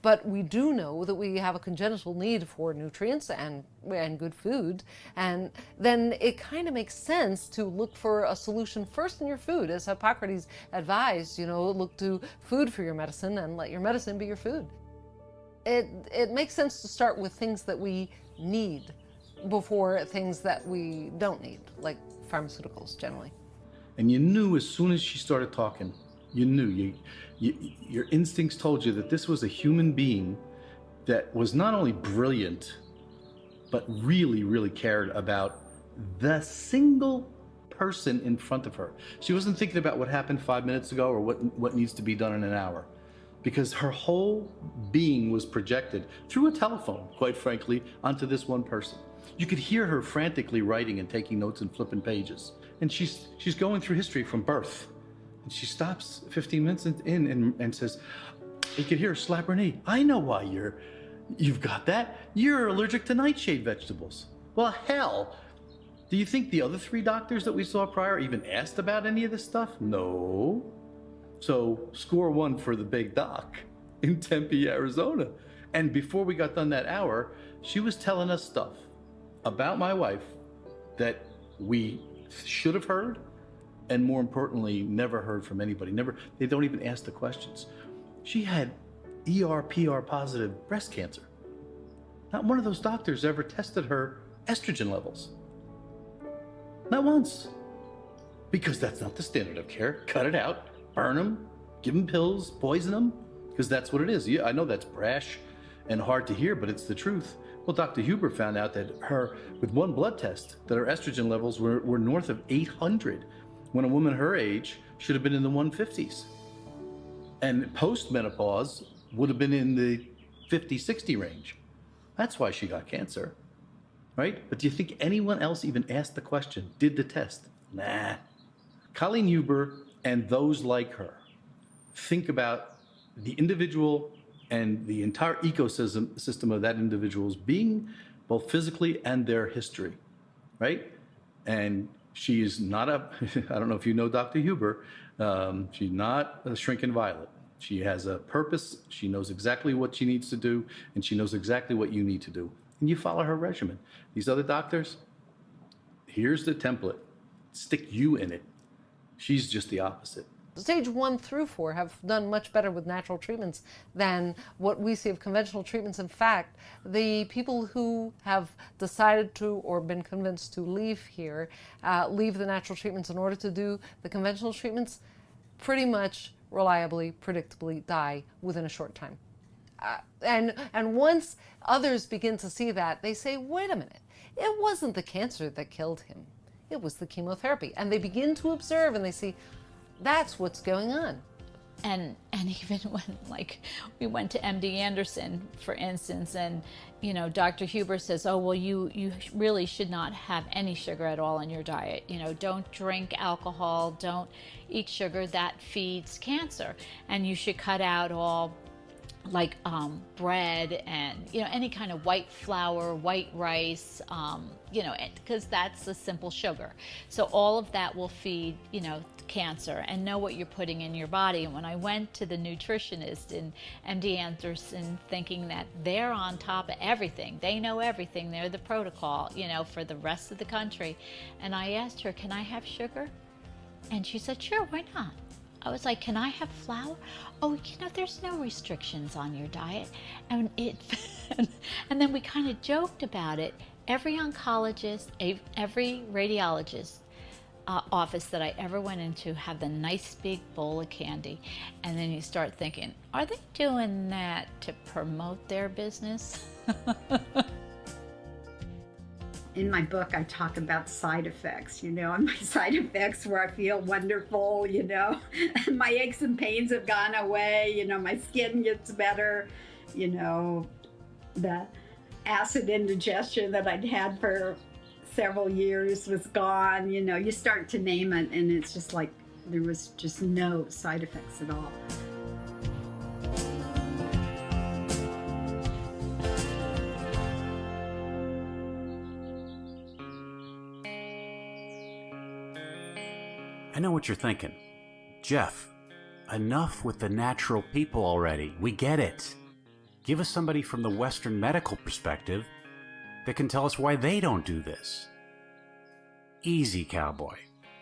but we do know that we have a congenital need for nutrients and good food, and then it kind of makes sense to look for a solution first in your food. As Hippocrates advised, look to food for your medicine and let your medicine be your food. It makes sense to start with things that we need before things that we don't need, like pharmaceuticals generally. And you knew as soon as she started talking, you knew, your instincts told you that this was a human being that was not only brilliant, but really, really cared about the single person in front of her. She wasn't thinking about what happened 5 minutes ago or what needs to be done in an hour, because her whole being was projected through a telephone, quite frankly, onto this one person. You could hear her frantically writing and taking notes and flipping pages. And she's going through history from birth. And she stops 15 minutes in and says, you could hear her slap her knee. I know why you've got that. You're allergic to nightshade vegetables. Well, hell, do you think the other 3 doctors that we saw prior even asked about any of this stuff? No. So score 1 for the big doc in Tempe, Arizona. And before we got done that hour, she was telling us stuff about my wife that we should have heard, and more importantly, never heard from anybody. They don't even ask the questions. She had ER/PR positive breast cancer. Not one of those doctors ever tested her estrogen levels. Not once. Because that's not the standard of care. Cut it out, burn them, give them pills, poison them, because that's what it is. Yeah, I know that's brash and hard to hear, but it's the truth. Well, Dr. Huber found out that with one blood test, that her estrogen levels were north of 800, when a woman her age should have been in the 150s. And post-menopause would have been in the 50, 60 range. That's why she got cancer, right? But do you think anyone else even asked the question, did the test? Nah. Colleen Huber and those like her think about the individual and the entire ecosystem of that individual's being, both physically and their history, right? And she is not I don't know if you know Dr. Huber, she's not a shrinking violet. She has a purpose, she knows exactly what she needs to do, and she knows exactly what you need to do. And you follow her regimen. These other doctors, here's the template, stick you in it. She's just the opposite. Stage 1 through 4 have done much better with natural treatments than what we see of conventional treatments. In fact, the people who have decided to or been convinced to leave here, leave the natural treatments in order to do the conventional treatments, pretty much reliably, predictably die within a short time. And once others begin to see that, they say, wait a minute, it wasn't the cancer that killed him. It was the chemotherapy. And they begin to observe and they see, that's what's going on. And even when, like, we went to MD Anderson, for instance, and, you know, Dr. Huber says, oh, well, you really should not have any sugar at all in your diet. You know, don't drink alcohol, don't eat sugar, that feeds cancer. And you should cut out all, like, bread and, you know, any kind of white flour, white rice, you know, because that's a simple sugar. So all of that will feed, you know, cancer, and know what you're putting in your body. And when I went to the nutritionist in MD Anderson, thinking that they're on top of everything, they know everything, they're the protocol, you know, for the rest of the country. And I asked her, can I have sugar? And she said, sure, why not? I was like, can I have flour? Oh, you know, there's no restrictions on your diet. And and then we kind of joked about it. Every oncologist, every radiologist office that I ever went into had the nice big bowl of candy. And then you start thinking, are they doing that to promote their business? In my book, I talk about side effects, you know, and my side effects where I feel wonderful, you know, and my aches and pains have gone away, you know, my skin gets better, you know, the acid indigestion that I'd had for several years was gone, you know, you start to name it, and it's just like there was just no side effects at all. I know what you're thinking. Jeff, enough with the natural people already. We get it. Give us somebody from the Western medical perspective that can tell us why they don't do this. Easy, cowboy.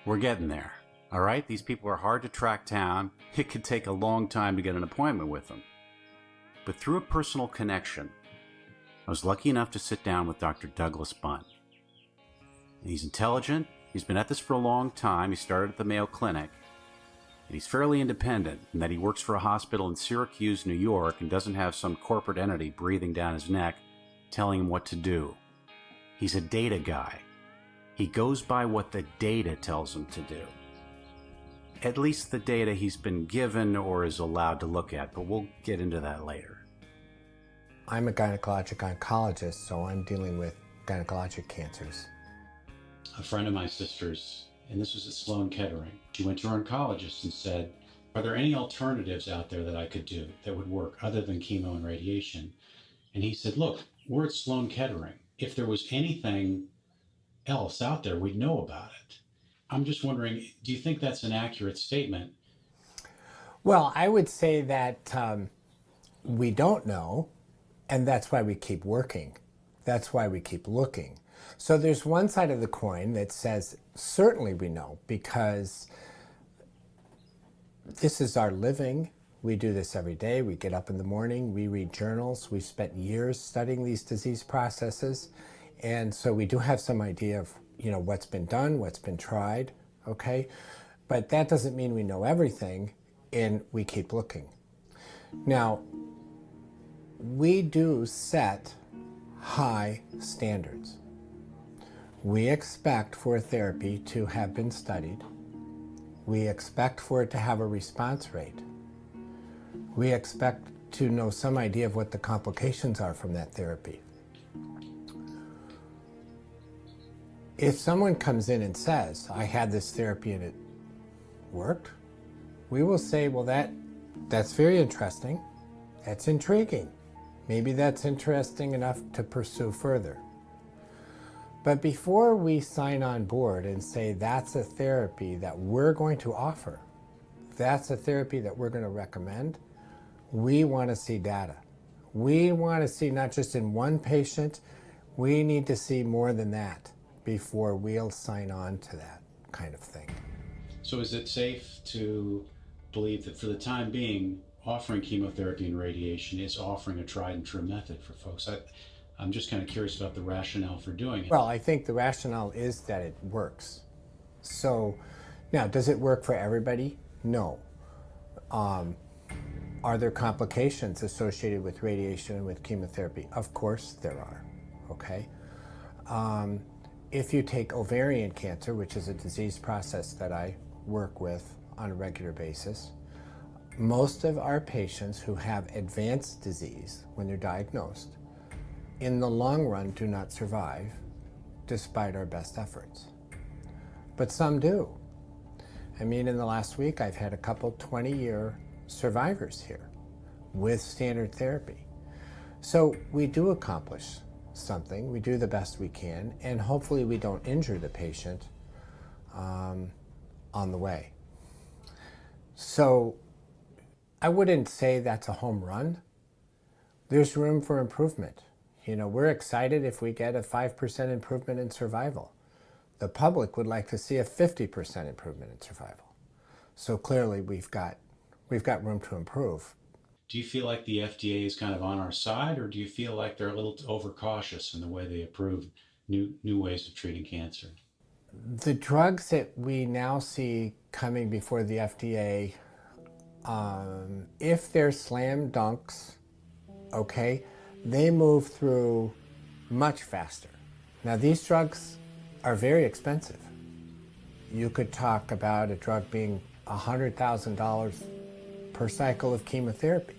We're getting there. All right? These people are hard to track down. It could take a long time to get an appointment with them. But through a personal connection, I was lucky enough to sit down with Dr. Douglas Bunn. He's intelligent. He's been at this for a long time. He started at the Mayo Clinic. And he's fairly independent in that he works for a hospital in Syracuse, New York, and doesn't have some corporate entity breathing down his neck telling him what to do. He's a data guy. He goes by what the data tells him to do. At least the data he's been given or is allowed to look at, but we'll get into that later. I'm a gynecologic oncologist, so I'm dealing with gynecologic cancers. A friend of my sister's, and this was at Sloan Kettering, she went to her oncologist and said, are there any alternatives out there that I could do that would work other than chemo and radiation? And he said, look, we're at Sloan Kettering. If there was anything else out there, we'd know about it. I'm just wondering, do you think that's an accurate statement? Well, I would say that we don't know, and that's why we keep working. That's why we keep looking. So there's one side of the coin that says, certainly we know, because this is our living, We do this every day. We get up in the morning, we read journals. We spent years studying these disease processes. And so we do have some idea of, what's been done, what's been tried, okay? But that doesn't mean we know everything, and we keep looking. Now, we do set high standards. We expect for a therapy to have been studied. We expect for it to have a response rate. We expect to know some idea of what the complications are from that therapy. If someone comes in and says, I had this therapy and it worked, we will say, well, that's very interesting. That's intriguing. Maybe that's interesting enough to pursue further. But before we sign on board and say that's a therapy that we're going to offer, that's a therapy that we're going to recommend, we want to see data. We want to see not just in one patient, we need to see more than that before we'll sign on to that kind of thing. So is it safe to believe that for the time being, offering chemotherapy and radiation is offering a tried and true method for folks? I'm just kind of curious about the rationale for doing it. Well, I think the rationale is that it works. So now, does it work for everybody? No. Are there complications associated with radiation and with chemotherapy? Of course there are, okay? If you take ovarian cancer, which is a disease process that I work with on a regular basis, most of our patients who have advanced disease when they're diagnosed, in the long run do not survive despite our best efforts. But some do. I mean, in the last week, I've had a couple 20-year survivors here with standard therapy. So we do accomplish something, we do the best we can, and hopefully we don't injure the patient on the way. So I wouldn't say that's a home run. There's room for improvement. We're excited if we get a 5% improvement in survival. The public would like to see a 50% improvement in survival. So clearly we've got room to improve. Do you feel like the FDA is kind of on our side, or do you feel like they're a little overcautious in the way they approve new ways of treating cancer? The drugs that we now see coming before the FDA, if they're slam dunks, okay, they move through much faster. Now, these drugs are very expensive. You could talk about a drug being $100,000 per cycle of chemotherapy.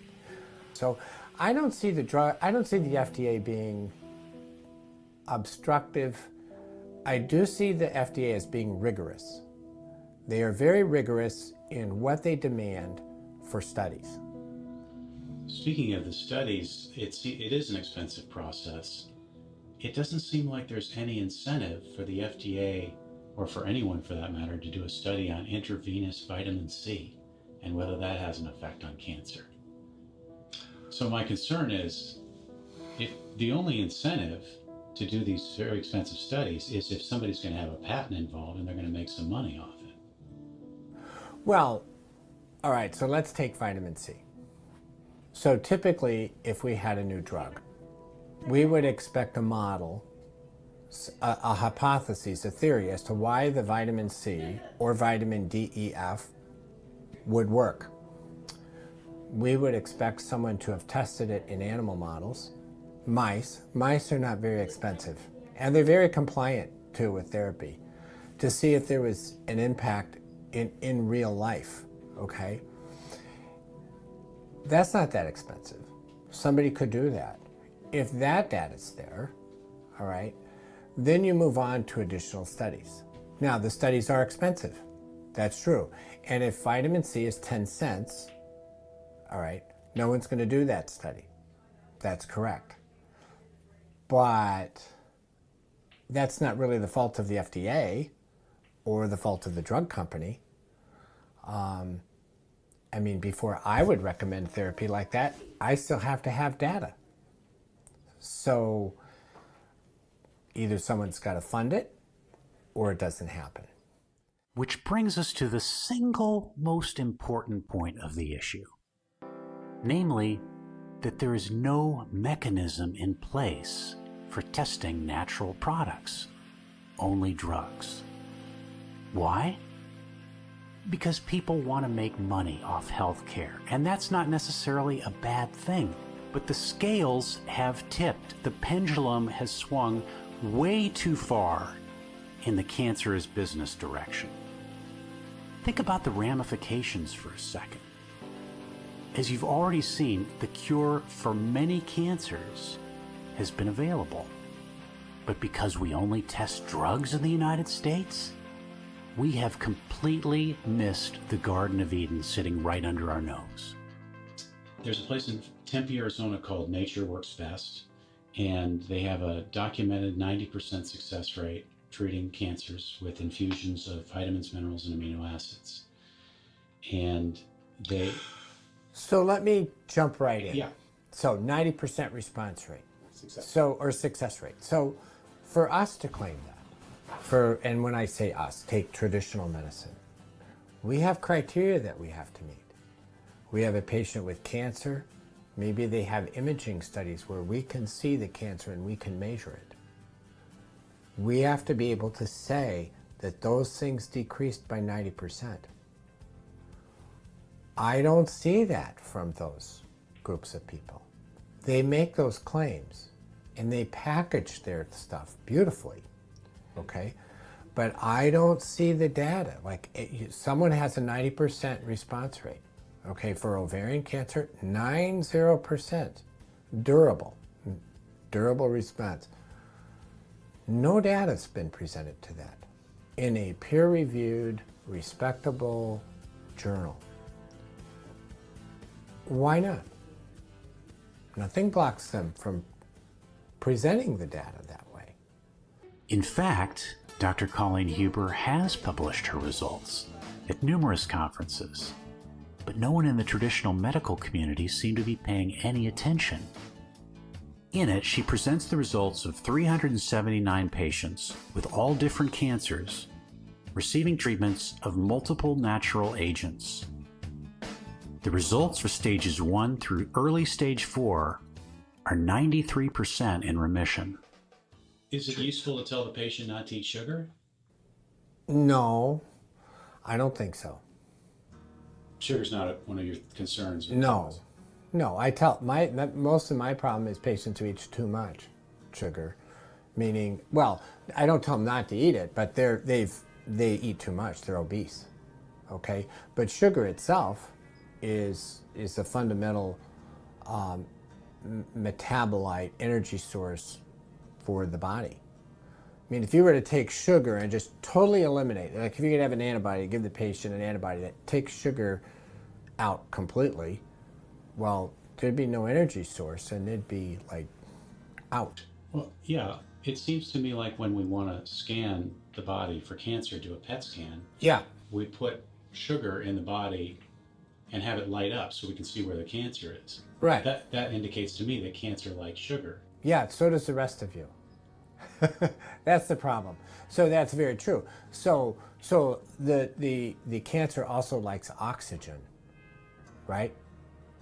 So I don't see the FDA being obstructive. I do see the FDA as being rigorous. They are very rigorous in what they demand for studies. Speaking of the studies, it is an expensive process. It doesn't seem like there's any incentive for the FDA, or for anyone for that matter, to do a study on intravenous vitamin C and whether that has an effect on cancer. So my concern is, if the only incentive to do these very expensive studies is if somebody's going to have a patent involved and they're going to make some money off it. Well, all right, so let's take vitamin C. So typically, if we had a new drug, we would expect a model, a hypothesis, a theory as to why the vitamin C or vitamin D, E, F would work. We would expect someone to have tested it in animal models. Mice are not very expensive, and they're very compliant too with therapy, to see if there was an impact in real life, okay? That's not that expensive. Somebody could do that. If that data's there, all right, then you move on to additional studies. Now, the studies are expensive. That's true. And if vitamin C is 10 cents, all right, no one's going to do that study. That's correct. But that's not really the fault of the FDA or the fault of the drug company. I mean, before I would recommend therapy like that, I still have to have data. So either someone's got to fund it or it doesn't happen. Which brings us to the single most important point of the issue. Namely, that there is no mechanism in place for testing natural products, only drugs. Why? Because people want to make money off healthcare, and that's not necessarily a bad thing. But the scales have tipped. The pendulum has swung way too far in the cancerous business direction. Think about the ramifications for a second. As you've already seen, the cure for many cancers has been available. But because we only test drugs in the United States, we have completely missed the Garden of Eden sitting right under our nose. There's a place in Tempe, Arizona called Nature Works Best, and they have a documented 90% success rate treating cancers with infusions of vitamins, minerals, and amino acids. And they... So let me jump right in. Yeah. So 90% response rate. Success. Or success rate. So for us to claim that, and when I say us, take traditional medicine, we have criteria that we have to meet. We have a patient with cancer, maybe they have imaging studies where we can see the cancer and we can measure it. We have to be able to say that those things decreased by 90%. I don't see that from those groups of people. They make those claims and they package their stuff beautifully, okay? But I don't see the data. Like someone has a 90% response rate, okay, for ovarian cancer, 90%, durable response. No data's been presented to that in a peer-reviewed, respectable journal. Why not? Nothing blocks them from presenting the data that way. In fact, Dr. Colleen Huber has published her results at numerous conferences, but no one in the traditional medical community seemed to be paying any attention. In it, she presents the results of 379 patients with all different cancers receiving treatments of multiple natural agents. The results for stages 1 through early stage 4 are 93% in remission. Is it useful to tell the patient not to eat sugar? No, I don't think so. Sugar's not one of your concerns? No, I tell, most of my problem is patients who eat too much sugar, meaning, well, I don't tell them not to eat it, but they eat too much, they're obese, okay? But sugar itself is a fundamental metabolite, energy source for the body. I mean, if you were to take sugar and just totally eliminate, like if you could have an antibody, give the patient an antibody that takes sugar out completely, well, there'd be no energy source and it'd be like out. Well, yeah, it seems to me like when we want to scan the body for cancer, do a PET scan, yeah, we put sugar in the body and have it light up so we can see where the cancer is. Right. That indicates to me that cancer likes sugar. Yeah, so does the rest of you. That's the problem. So that's very true. So the cancer also likes oxygen, right?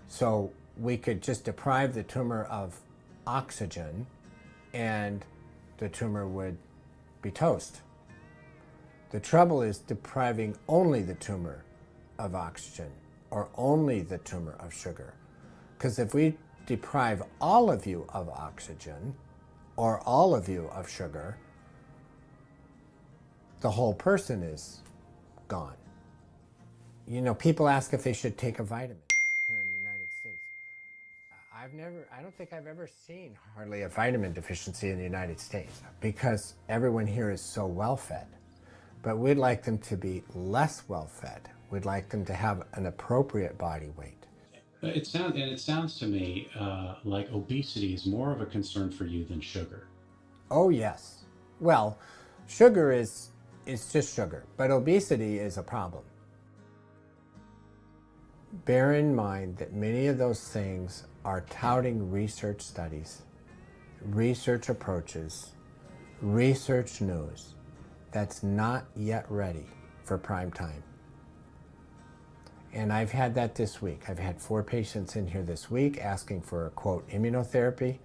So we could just deprive the tumor of oxygen and the tumor would be toast. The trouble is depriving only the tumor of oxygen or only the tumor of sugar. Because if we deprive all of you of oxygen or all of you of sugar, the whole person is gone. You know, people ask if they should take a vitamin here in the United States. I don't think I've ever seen hardly a vitamin deficiency in the United States because everyone here is so well fed. But we'd like them to be less well fed. We'd like them to have an appropriate body weight. It sounds to me like obesity is more of a concern for you than sugar. Oh yes. Well, sugar is just sugar, but obesity is a problem. Bear in mind that many of those things are touting research studies, research approaches, research news that's not yet ready for prime time. And I've had that this week. I've had 4 patients in here this week asking for a quote immunotherapy.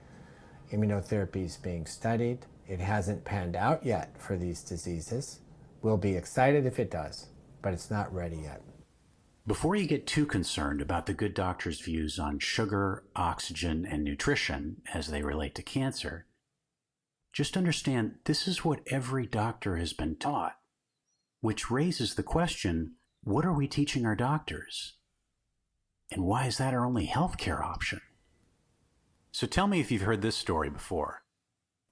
Immunotherapy is being studied. It hasn't panned out yet for these diseases. We'll be excited if it does, but it's not ready yet. Before you get too concerned about the good doctor's views on sugar, oxygen, and nutrition as they relate to cancer, just understand this is what every doctor has been taught, which raises the question, what are we teaching our doctors? And why is that our only healthcare option? So tell me if you've heard this story before.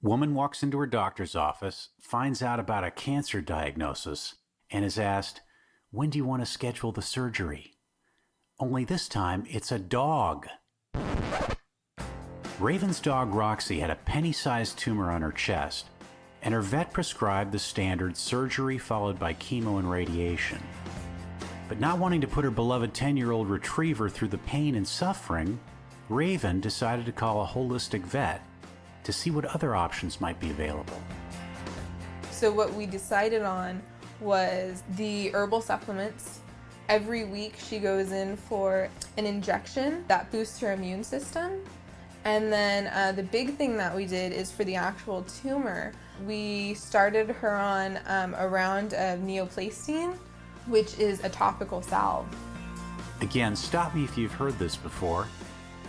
Woman walks into her doctor's office, finds out about a cancer diagnosis, and is asked, when do you want to schedule the surgery? Only this time, it's a dog. Raven's dog Roxy had a penny-sized tumor on her chest, and her vet prescribed the standard surgery followed by chemo and radiation. But not wanting to put her beloved 10-year-old retriever through the pain and suffering, Raven decided to call a holistic vet to see what other options might be available. So what we decided on was the herbal supplements. Every week she goes in for an injection that boosts her immune system. And then the big thing that we did is for the actual tumor, we started her on a round of neoplastine, which is a topical salve. Again, stop me if you've heard this before.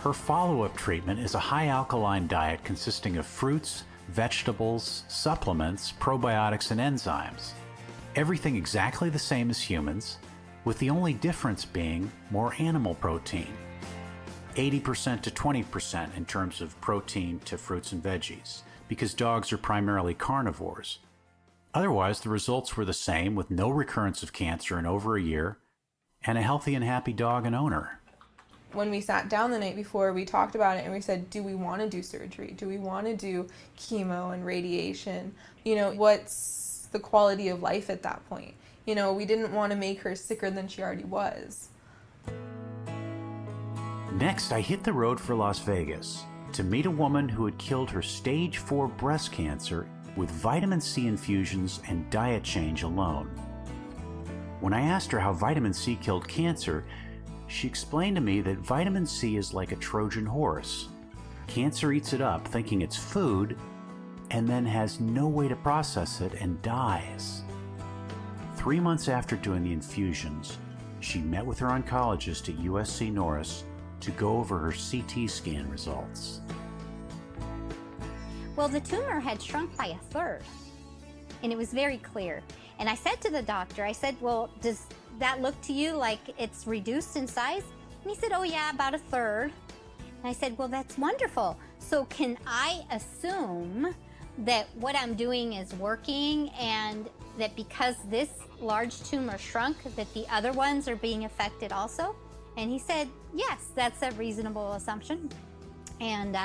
Her follow-up treatment is a high alkaline diet consisting of fruits, vegetables, supplements, probiotics, and enzymes. Everything exactly the same as humans, with the only difference being more animal protein. 80% to 20% in terms of protein to fruits and veggies, because dogs are primarily carnivores. Otherwise, the results were the same, with no recurrence of cancer in over a year, and a healthy and happy dog and owner. When we sat down the night before, we talked about it and we said, do we want to do surgery? Do we want to do chemo and radiation? You know, what's the quality of life at that point? You know, we didn't want to make her sicker than she already was. Next, I hit the road for Las Vegas to meet a woman who had killed her stage 4 breast cancer with vitamin C infusions and diet change alone. When I asked her how vitamin C killed cancer, she explained to me that vitamin C is like a Trojan horse. Cancer eats it up thinking it's food and then has no way to process it and dies. 3 months after doing the infusions, she met with her oncologist at USC Norris to go over her CT scan results. Well, the tumor had shrunk by 1/3, and it was very clear. And I said to the doctor, I said, well, does that look to you like it's reduced in size? And he said, oh yeah, about 1/3. And I said, well, that's wonderful. So can I assume that what I'm doing is working and that because this large tumor shrunk, that the other ones are being affected also? And he said, yes, that's a reasonable assumption. And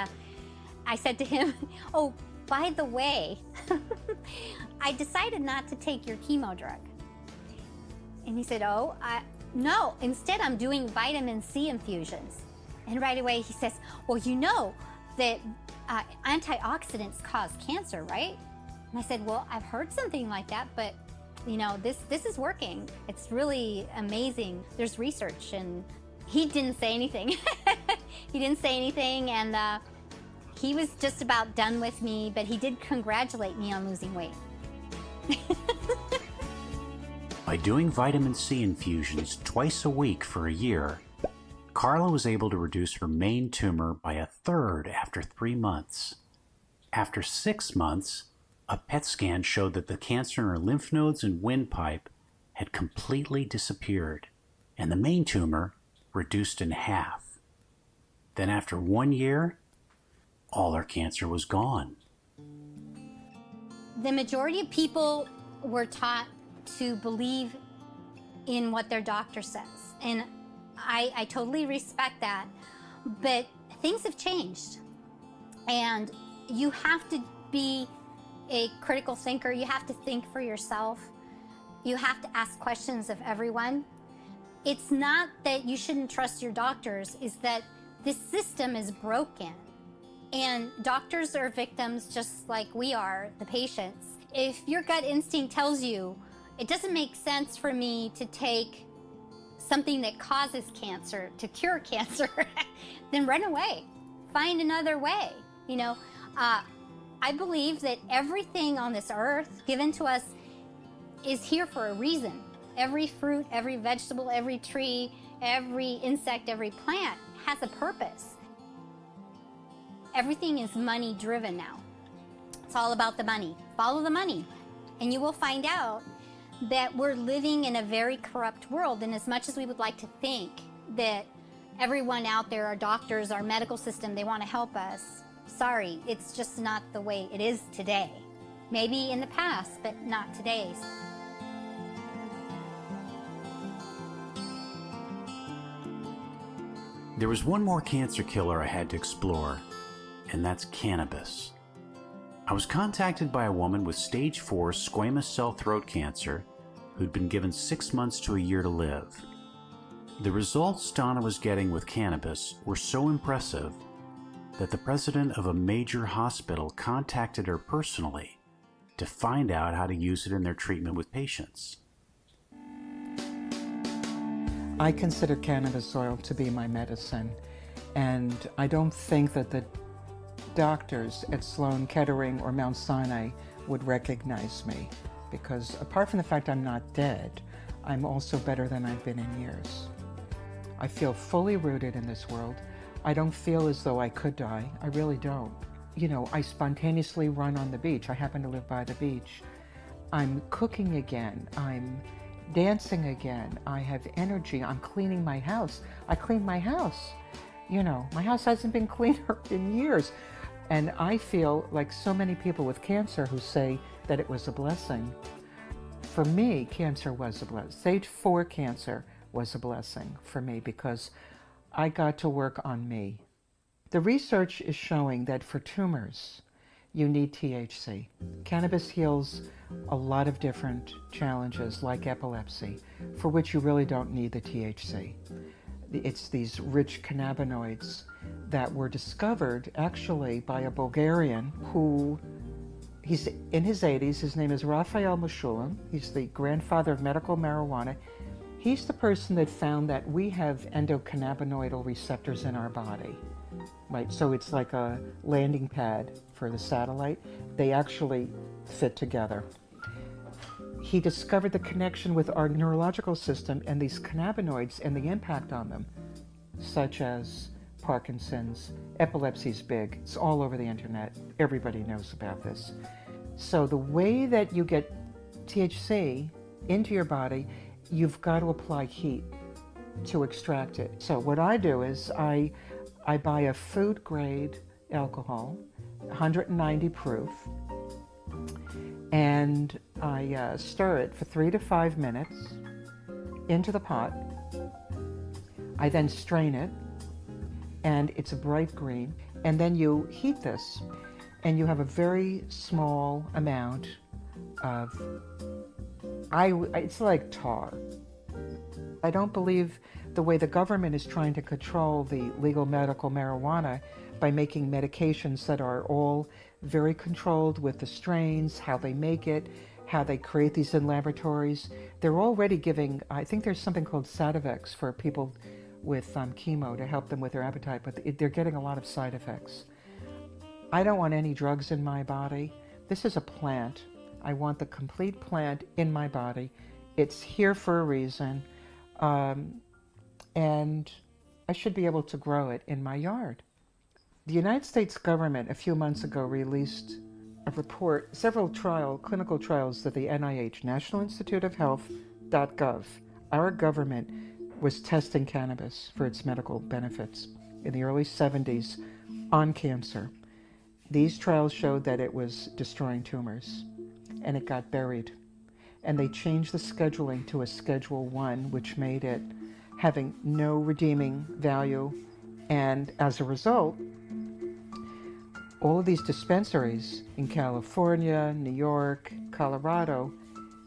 I said to him, oh, by the way, I decided not to take your chemo drug. And he said, oh, no, instead I'm doing vitamin C infusions. And right away he says, well, you know that antioxidants cause cancer, right? And I said, well, I've heard something like that, but you know, this is working. It's really amazing. There's research. And he didn't say anything. He didn't say anything, and he was just about done with me, but he did congratulate me on losing weight. By doing vitamin C infusions twice a week for a year, Carla was able to reduce her main tumor by 1/3 after 3 months. After 6 months, a PET scan showed that the cancer in her lymph nodes and windpipe had completely disappeared, and the main tumor reduced in half. Then after 1 year, all her cancer was gone. The majority of people were taught to believe in what their doctor says, and I totally respect that, but things have changed, and you have to be a critical thinker. You have to think for yourself. You have to ask questions of everyone. It's not that you shouldn't trust your doctors, it's that this system is broken. And doctors are victims just like we are, the patients. If your gut instinct tells you, it doesn't make sense for me to take something that causes cancer to cure cancer, then run away. Find another way. You know, I believe that everything on this earth given to us is here for a reason. Every fruit, every vegetable, every tree, every insect, every plant has a purpose. Everything is money driven now. It's all about the money. Follow the money, and you will find out that we're living in a very corrupt world. And as much as we would like to think that everyone out there, our doctors, our medical system, they want to help us, sorry, it's just not the way it is today. Maybe in the past, but not today. There was one more cancer killer I had to explore, and that's cannabis. I was contacted by a woman with stage 4 squamous cell throat cancer who'd been given 6 months to a year to live. The results Donna was getting with cannabis were so impressive that the president of a major hospital contacted her personally to find out how to use it in their treatment with patients. I consider cannabis oil to be my medicine, and I don't think that the doctors at Sloan Kettering or Mount Sinai would recognize me, because apart from the fact I'm not dead, I'm also better than I've been in years. I feel fully rooted in this world. I don't feel as though I could die. I really don't. You know, I spontaneously run on the beach. I happen to live by the beach. I'm cooking again. I'm dancing again. I have energy. I'm cleaning my house. I cleaned my house. You know, my house hasn't been cleaner in years. And I feel like so many people with cancer who say that it was a blessing. For me, cancer was a blessing. Stage 4 cancer was a blessing for me because I got to work on me. The research is showing that for tumors, you need THC. Cannabis heals a lot of different challenges like epilepsy, for which you really don't need the THC. It's these rich cannabinoids that were discovered actually by a Bulgarian who, he's in his 80s, his name is Raphael Mashulam. He's the grandfather of medical marijuana. He's the person that found that we have endocannabinoidal receptors in our body, right? So it's like a landing pad for the satellite. They actually fit together. He discovered the connection with our neurological system and these cannabinoids and the impact on them, such as Parkinson's. Epilepsy's big. It's all over the internet. Everybody knows about this. So the way that you get THC into your body, you've got to apply heat to extract it. So what I do is I buy a food grade alcohol, 190 proof, and I stir it for 3 to 5 minutes into the pot. I then strain it, and it's a bright green. And then you heat this, and you have a very small amount of, it's like tar. I don't believe the way the government is trying to control the legal medical marijuana by making medications that are all very controlled with the strains, how they make it, how they create these in laboratories. They're already giving, I think there's something called Sativex for people with chemo to help them with their appetite, but they're getting a lot of side effects. I don't want any drugs in my body. This is a plant. I want the complete plant in my body. It's here for a reason, and I should be able to grow it in my yard. The United States government a few months ago released a report, several clinical trials that the NIH, National Institute of Health.gov, our government was testing cannabis for its medical benefits in the early 70s on cancer. These trials showed that it was destroying tumors, and it got buried. And they changed the scheduling to a Schedule 1, which made it having no redeeming value. And as a result, all of these dispensaries in California, New York, Colorado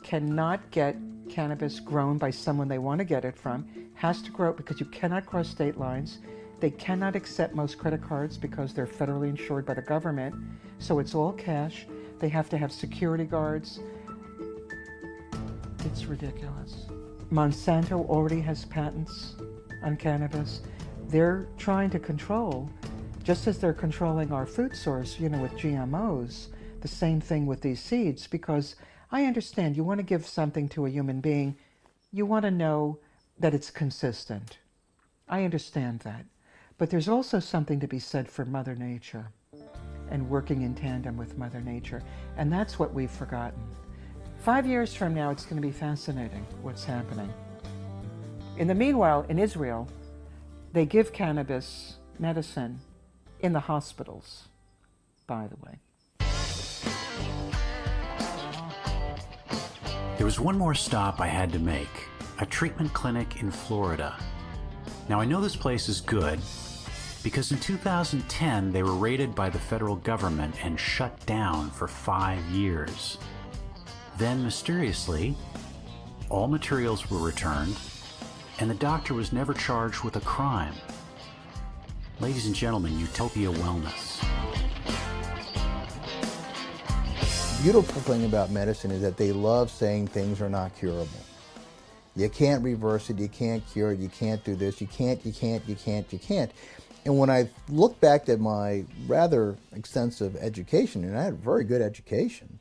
cannot get cannabis grown by someone they want to get it from. Has to grow because you cannot cross state lines. They cannot accept most credit cards because they're federally insured by the government. So it's all cash. They have to have security guards. It's ridiculous. Monsanto already has patents on cannabis. They're trying to control, just as they're controlling our food source, with GMOs, the same thing with these seeds, because I understand you want to give something to a human being, you want to know that it's consistent. I understand that. But there's also something to be said for Mother Nature and working in tandem with Mother Nature. And that's what we've forgotten. 5 years from now, it's going to be fascinating what's happening. In the meanwhile, in Israel, they give cannabis medicine in the hospitals, by the way. There was one more stop I had to make, a treatment clinic in Florida. Now I know this place is good because in 2010 they were raided by the federal government and shut down for 5 years. Then mysteriously, all materials were returned and the doctor was never charged with a crime. Ladies and gentlemen, Utopia Wellness. The beautiful thing about medicine is that they love saying things are not curable. You can't reverse it, you can't cure it, you can't do this, you can't. And when I look back at my rather extensive education, and I had a very good education,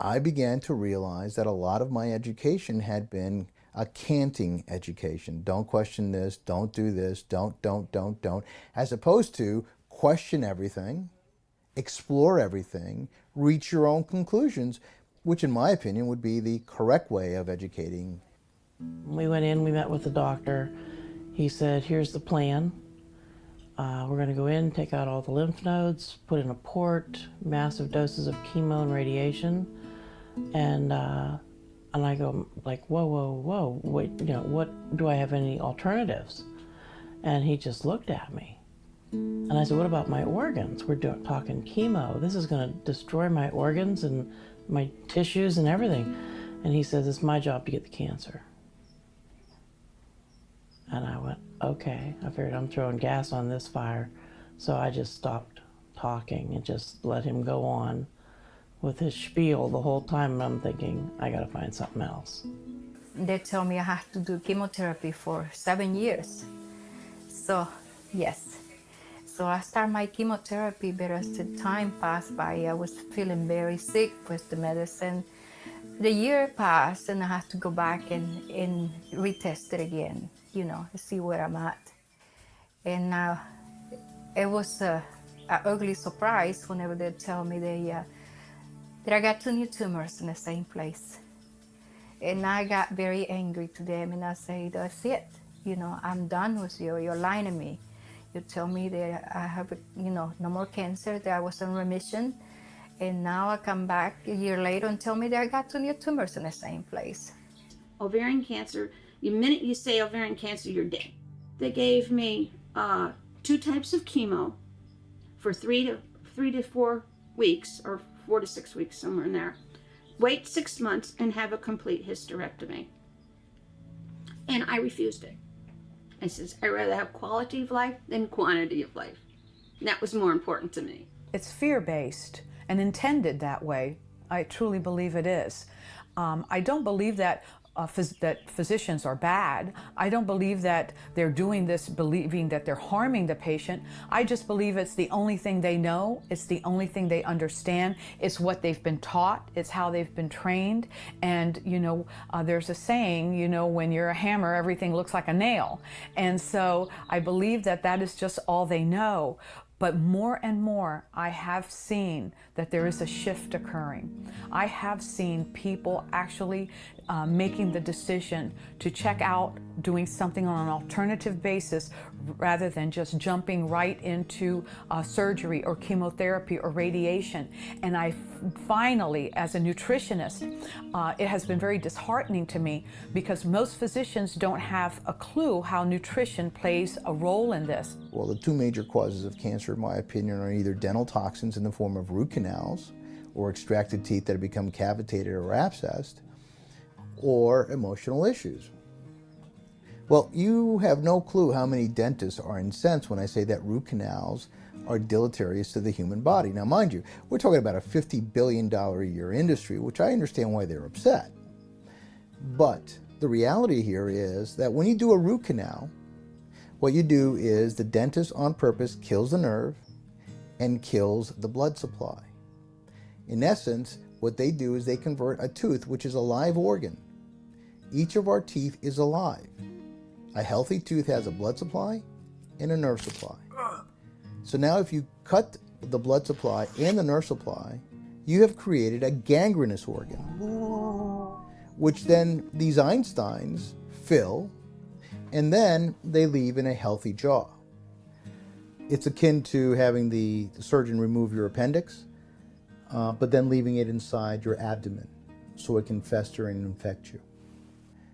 I began to realize that a lot of my education had been a canting education. Don't question this, don't do this, don't, as opposed to question everything, explore everything, reach your own conclusions, which in my opinion would be the correct way of educating. We went in, we met with the doctor. He said, here's the plan. We're going to go in, take out all the lymph nodes, put in a port, massive doses of chemo and radiation. And I go like, whoa, wait, what, do I have any alternatives? And he just looked at me. And I said, what about my organs? We're talking chemo. This is going to destroy my organs and my tissues and everything. And he says, it's my job to get the cancer. And I went, okay. I figured I'm throwing gas on this fire. So I just stopped talking and just let him go on with his spiel the whole time. And I'm thinking, I got to find something else. They tell me I have to do chemotherapy for 7 years. So, yes. So I start my chemotherapy, but as the time passed by, I was feeling very sick with the medicine. The year passed and I have to go back and retest it again, see where I'm at. And it was an ugly surprise whenever they tell me that I got 2 new tumors in the same place. And I got very angry to them and I say, that's it. I'm done with you. You're lying to me. You tell me that I have, no more cancer, that I was in remission. And now I come back a year later and tell me that I got 2 new tumors in the same place. Ovarian cancer, the minute you say ovarian cancer, you're dead. They gave me 2 types of chemo for 3 to 4 weeks, or 4 to 6 weeks, somewhere in there. Wait 6 months and have a complete hysterectomy. And I refused it. I says, I'd rather have quality of life than quantity of life. And that was more important to me. It's fear-based and intended that way. I truly believe it is. I don't believe that that physicians are bad. I don't believe that they're doing this believing that they're harming the patient. I just believe it's the only thing they know. It's the only thing they understand. It's what they've been taught. It's how they've been trained. And, there's a saying, when you're a hammer, everything looks like a nail. And so I believe that that is just all they know. But more and more, I have seen that there is a shift occurring. I have seen people actually making the decision to check out doing something on an alternative basis rather than just jumping right into surgery or chemotherapy or radiation. And I finally, as a nutritionist, it has been very disheartening to me because most physicians don't have a clue how nutrition plays a role in this. Well, the 2 major causes of cancer, in my opinion, are either dental toxins in the form of root canals or extracted teeth that have become cavitated or abscessed, or emotional issues. Well, you have no clue how many dentists are incensed when I say that root canals are deleterious to the human body. Now, mind you, we're talking about a $50 billion a year industry, which I understand why they're upset. But The reality here is that when you do a root canal, what you do is the dentist on purpose kills the nerve and kills the blood supply. In essence, what they do is they convert a tooth, which is a live organ. Each of our teeth is alive. A healthy tooth has a blood supply and a nerve supply. So now if you cut the blood supply and the nerve supply, you have created a gangrenous organ, which then these Einsteins fill, and then they leave in a healthy jaw. It's akin to having the surgeon remove your appendix, but then leaving it inside your abdomen so it can fester and infect you.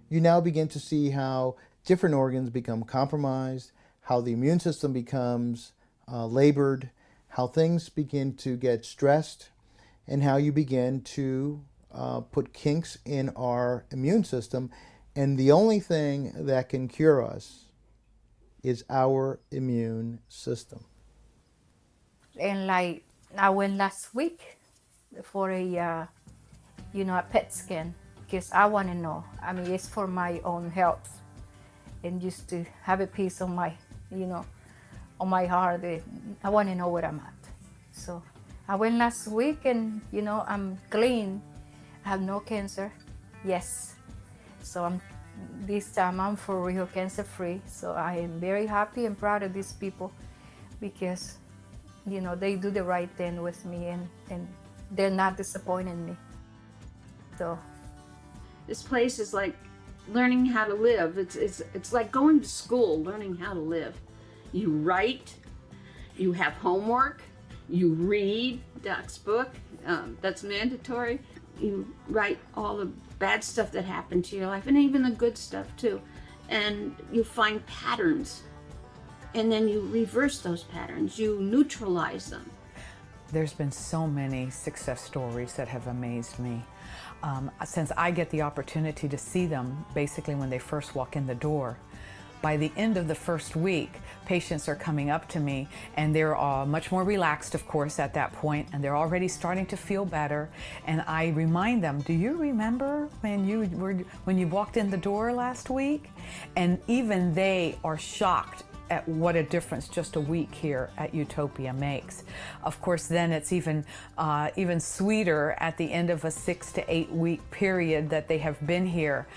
You now begin to see how different organs become compromised, how the immune system becomes labored, how things begin to get stressed, and how you begin to put kinks in our immune system. And the only thing that can cure us is our immune system. And like I went last week for a PET scan because I want to know. I mean, it's for my own health and just to have a peace on my, on my heart. I want to know where I'm at. So I went last week and, I'm clean. I have no cancer. Yes. So this time I'm for real cancer free. So I am very happy and proud of these people because, they do the right thing with me and they're not disappointing me. So this place is like learning how to live. It's like going to school, learning how to live. You write, you have homework, you read Doc's book, that's mandatory. You write all the bad stuff that happened to your life and even the good stuff too. And you find patterns and then you reverse those patterns, you neutralize them. There's been so many success stories that have amazed me. Since I get the opportunity to see them basically when they first walk in the door, by the end of the first week, patients are coming up to me and they're much more relaxed, of course, at that point, and they're already starting to feel better. And I remind them, do you remember when you walked in the door last week? And even they are shocked at what a difference just a week here at Utopia makes. Of course, then it's even sweeter at the end of a 6 to 8 week period that they have been here.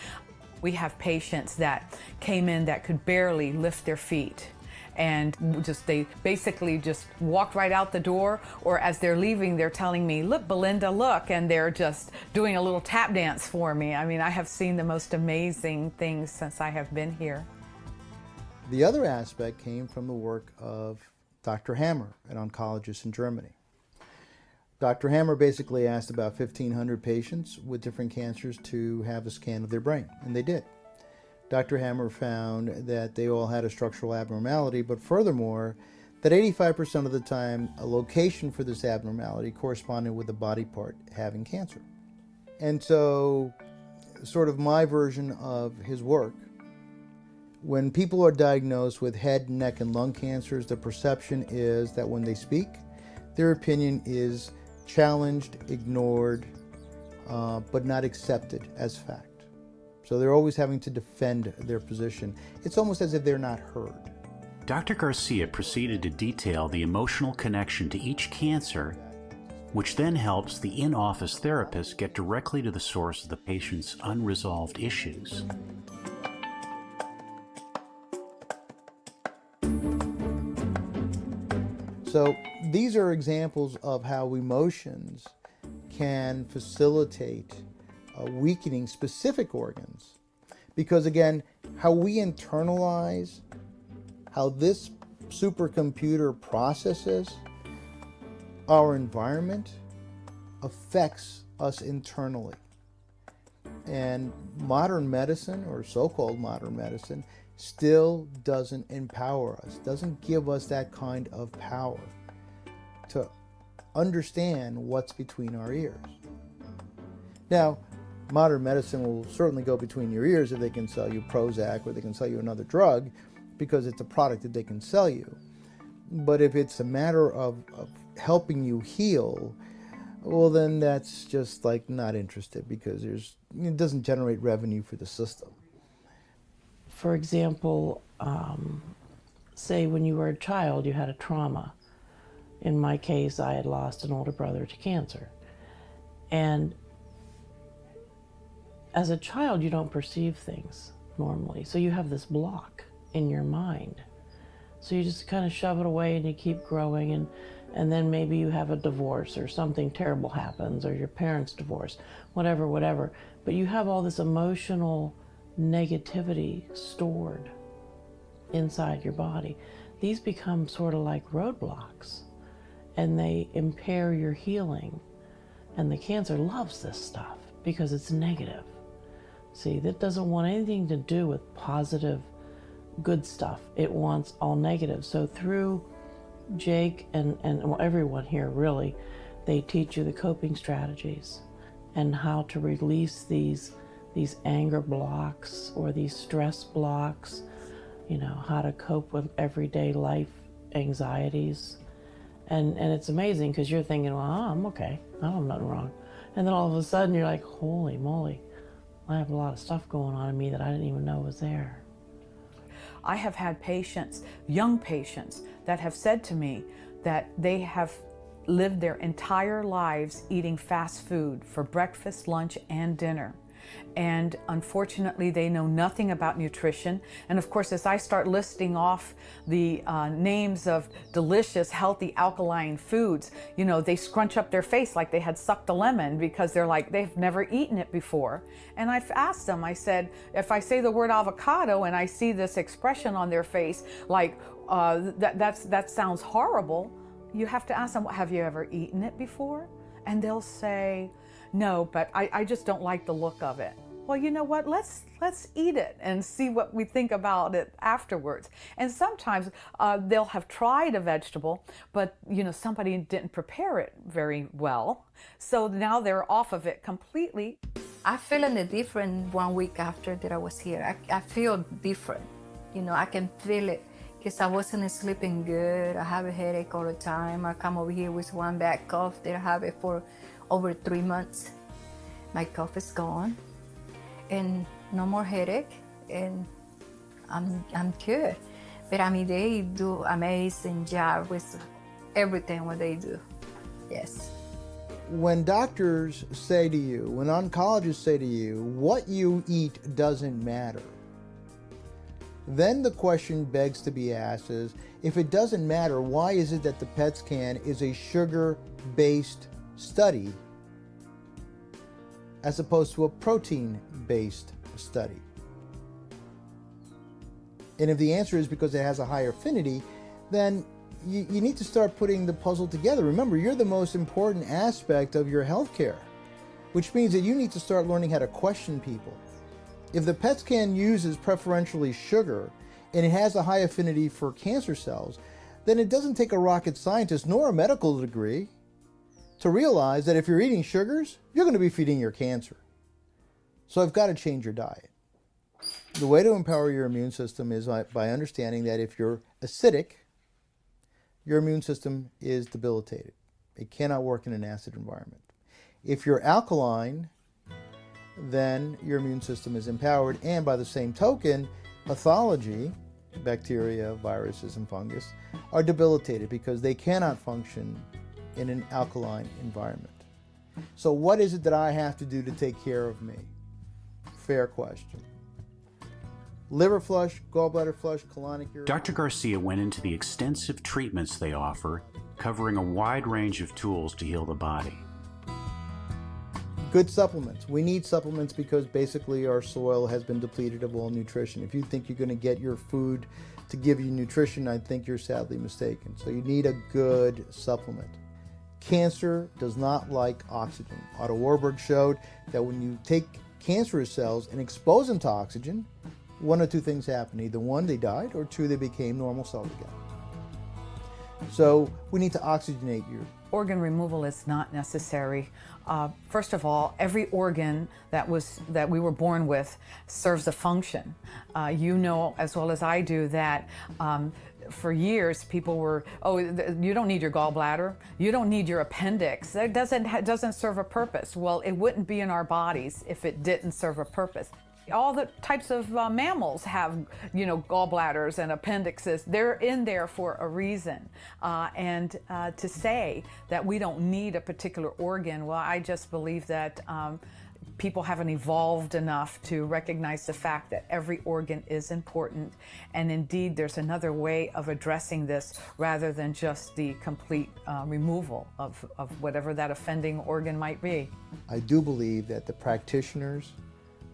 We have patients that came in that could barely lift their feet and they basically just walked right out the door, or as they're leaving, they're telling me, look, Belinda, look, and they're just doing a little tap dance for me. I mean, I have seen the most amazing things since I have been here. The other aspect came from the work of Dr. Hammer, an oncologist in Germany. Dr. Hammer basically asked about 1,500 patients with different cancers to have a scan of their brain, and they did. Dr. Hammer found that they all had a structural abnormality, but furthermore, that 85% of the time, a location for this abnormality corresponded with the body part having cancer. And so, sort of my version of his work, when people are diagnosed with head, neck, and lung cancers, the perception is that when they speak, their opinion is challenged, ignored, but not accepted as fact. So they're always having to defend their position. It's almost as if they're not heard. Dr. Garcia proceeded to detail the emotional connection to each cancer, which then helps the in-office therapist get directly to the source of the patient's unresolved issues. So these are examples of how emotions can facilitate weakening specific organs. Because again, how we internalize, how this supercomputer processes our environment affects us internally. And modern medicine, or so-called modern medicine, still doesn't empower us, doesn't give us that kind of power to understand what's between our ears. Now, modern medicine will certainly go between your ears if they can sell you Prozac or they can sell you another drug because it's a product that they can sell you. But if it's a matter of helping you heal, well, then that's just like not interested because it doesn't generate revenue for the system. For example, say when you were a child, you had a trauma. In my case, I had lost an older brother to cancer. And as a child, you don't perceive things normally. So you have this block in your mind. So you just kind of shove it away and you keep growing, and then maybe you have a divorce or something terrible happens, or your parents divorce, whatever. But you have all this emotional negativity stored inside your body. These become sort of like roadblocks, and they impair your healing. And the cancer loves this stuff because it's negative. See, that doesn't want anything to do with positive, good stuff. It wants all negative. So through Jake and well, everyone here really, they teach you the coping strategies and how to release these anger blocks or these stress blocks, you know, how to cope with everyday life anxieties. And it's amazing because you're thinking, well, I'm okay, I don't have nothing wrong. And then all of a sudden you're like, holy moly, I have a lot of stuff going on in me that I didn't even know was there. I have had patients, young patients, that have said to me that they have lived their entire lives eating fast food for breakfast, lunch, and dinner. And unfortunately, they know nothing about nutrition. And of course, as I start listing off the names of delicious, healthy, alkaline foods, you know, they scrunch up their face like they had sucked a lemon because they're like, they've never eaten it before. And I've asked them, I said, if I say the word avocado and I see this expression on their face, like, that sounds horrible, you have to ask them, have you ever eaten it before? And they'll say, no, but I just don't like the look of it. Well, you know what? Let's eat it and see what we think about it afterwards. And sometimes they'll have tried a vegetable, but you know, somebody didn't prepare it very well. So now they're off of it completely. I feeling it different 1 week after that I was here. I feel different. You know, I can feel it because I wasn't sleeping good. I have a headache all the time. I come over here with one bad cough that I have it for over 3 months. My cough is gone and no more headache, and I'm good. But I mean, they do amazing job with everything what they do. Yes. When doctors say to you, when oncologists say to you, what you eat doesn't matter, then the question begs to be asked is, if it doesn't matter, why is it that the PET scan is a sugar-based study as opposed to a protein-based study? And if the answer is because it has a higher affinity, then you need to start putting the puzzle together. Remember, you're the most important aspect of your healthcare, which means that you need to start learning how to question people. If the PET scan uses preferentially sugar and it has a high affinity for cancer cells, then it doesn't take a rocket scientist nor a medical degree to realize that if you're eating sugars, you're going to be feeding your cancer. So I've got to change your diet. The way to empower your immune system is by understanding that if you're acidic, your immune system is debilitated. It cannot work in an acid environment. If you're alkaline, then your immune system is empowered, and by the same token, pathology, bacteria, viruses, and fungus, are debilitated because they cannot function in an alkaline environment. So what is it that I have to do to take care of me? Fair question. Liver flush, gallbladder flush, colonic urine. Dr. Garcia went into the extensive treatments they offer, covering a wide range of tools to heal the body. Good supplements. We need supplements because basically our soil has been depleted of all nutrition. If you think you're going to get your food to give you nutrition, I think you're sadly mistaken. So you need a good supplement. Cancer does not like oxygen. Otto Warburg showed that when you take cancerous cells and expose them to oxygen, one or two things happen. Either one, they died, or two, they became normal cells again. So we need to oxygenate you. Organ removal is not necessary. First of all, every organ that we were born with serves a function. You know as well as I do that for years people were, oh, you don't need your gallbladder, you don't need your appendix, it doesn't serve a purpose. Well, it wouldn't be in our bodies if it didn't serve a purpose. All the types of mammals have, gallbladders and appendixes. They're in there for a reason. And to say that we don't need a particular organ, well, I just believe that people haven't evolved enough to recognize the fact that every organ is important. And indeed, there's another way of addressing this rather than just the complete removal of whatever that offending organ might be. I do believe that the practitioners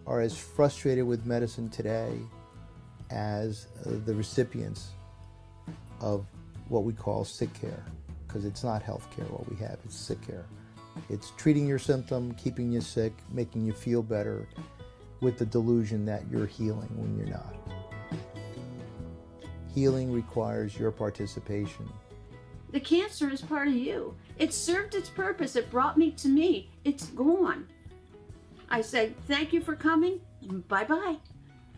are as frustrated with medicine today as the recipients of what we call sick care, because it's not health care what we have, it's sick care. It's treating your symptom, keeping you sick, making you feel better with the delusion that you're healing when you're not. Healing requires your participation. The cancer is part of you. It served its purpose. It brought me to me. It's gone. I say, thank you for coming. Bye-bye.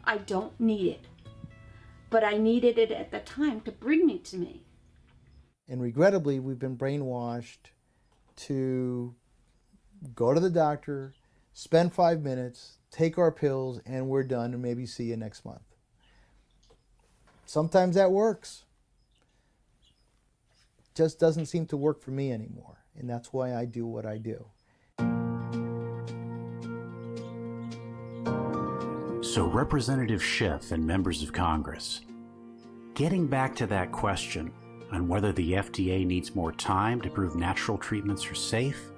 I don't need it. But I needed it at the time to bring me to me. And regrettably, we've been brainwashed to go to the doctor, spend 5 minutes, take our pills, and we're done, and maybe see you next month. Sometimes that works. Just doesn't seem to work for me anymore, and that's why I do what I do. So Representative Schiff and members of Congress, getting back to that question on whether the FDA needs more time to prove natural treatments are safe,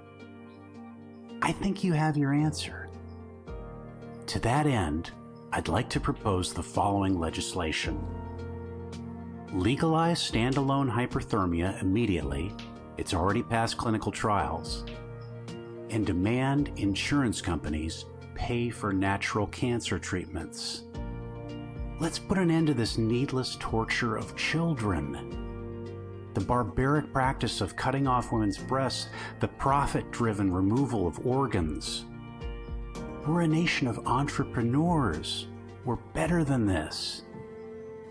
I think you have your answer. To that end, I'd like to propose the following legislation. Legalize standalone hyperthermia immediately, it's already passed clinical trials, and demand insurance companies pay for natural cancer treatments. Let's put an end to this needless torture of children. The barbaric practice of cutting off women's breasts, the profit-driven removal of organs. We're a nation of entrepreneurs. We're better than this.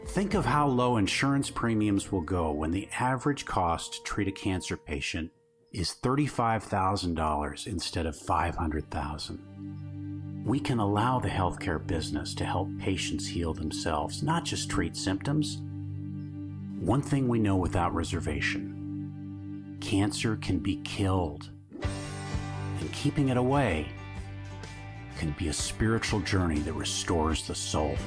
Think of how low insurance premiums will go when the average cost to treat a cancer patient is $35,000 instead of $500,000. We can allow the healthcare business to help patients heal themselves, not just treat symptoms. One thing we know without reservation: cancer can be killed, and keeping it away can be a spiritual journey that restores the soul.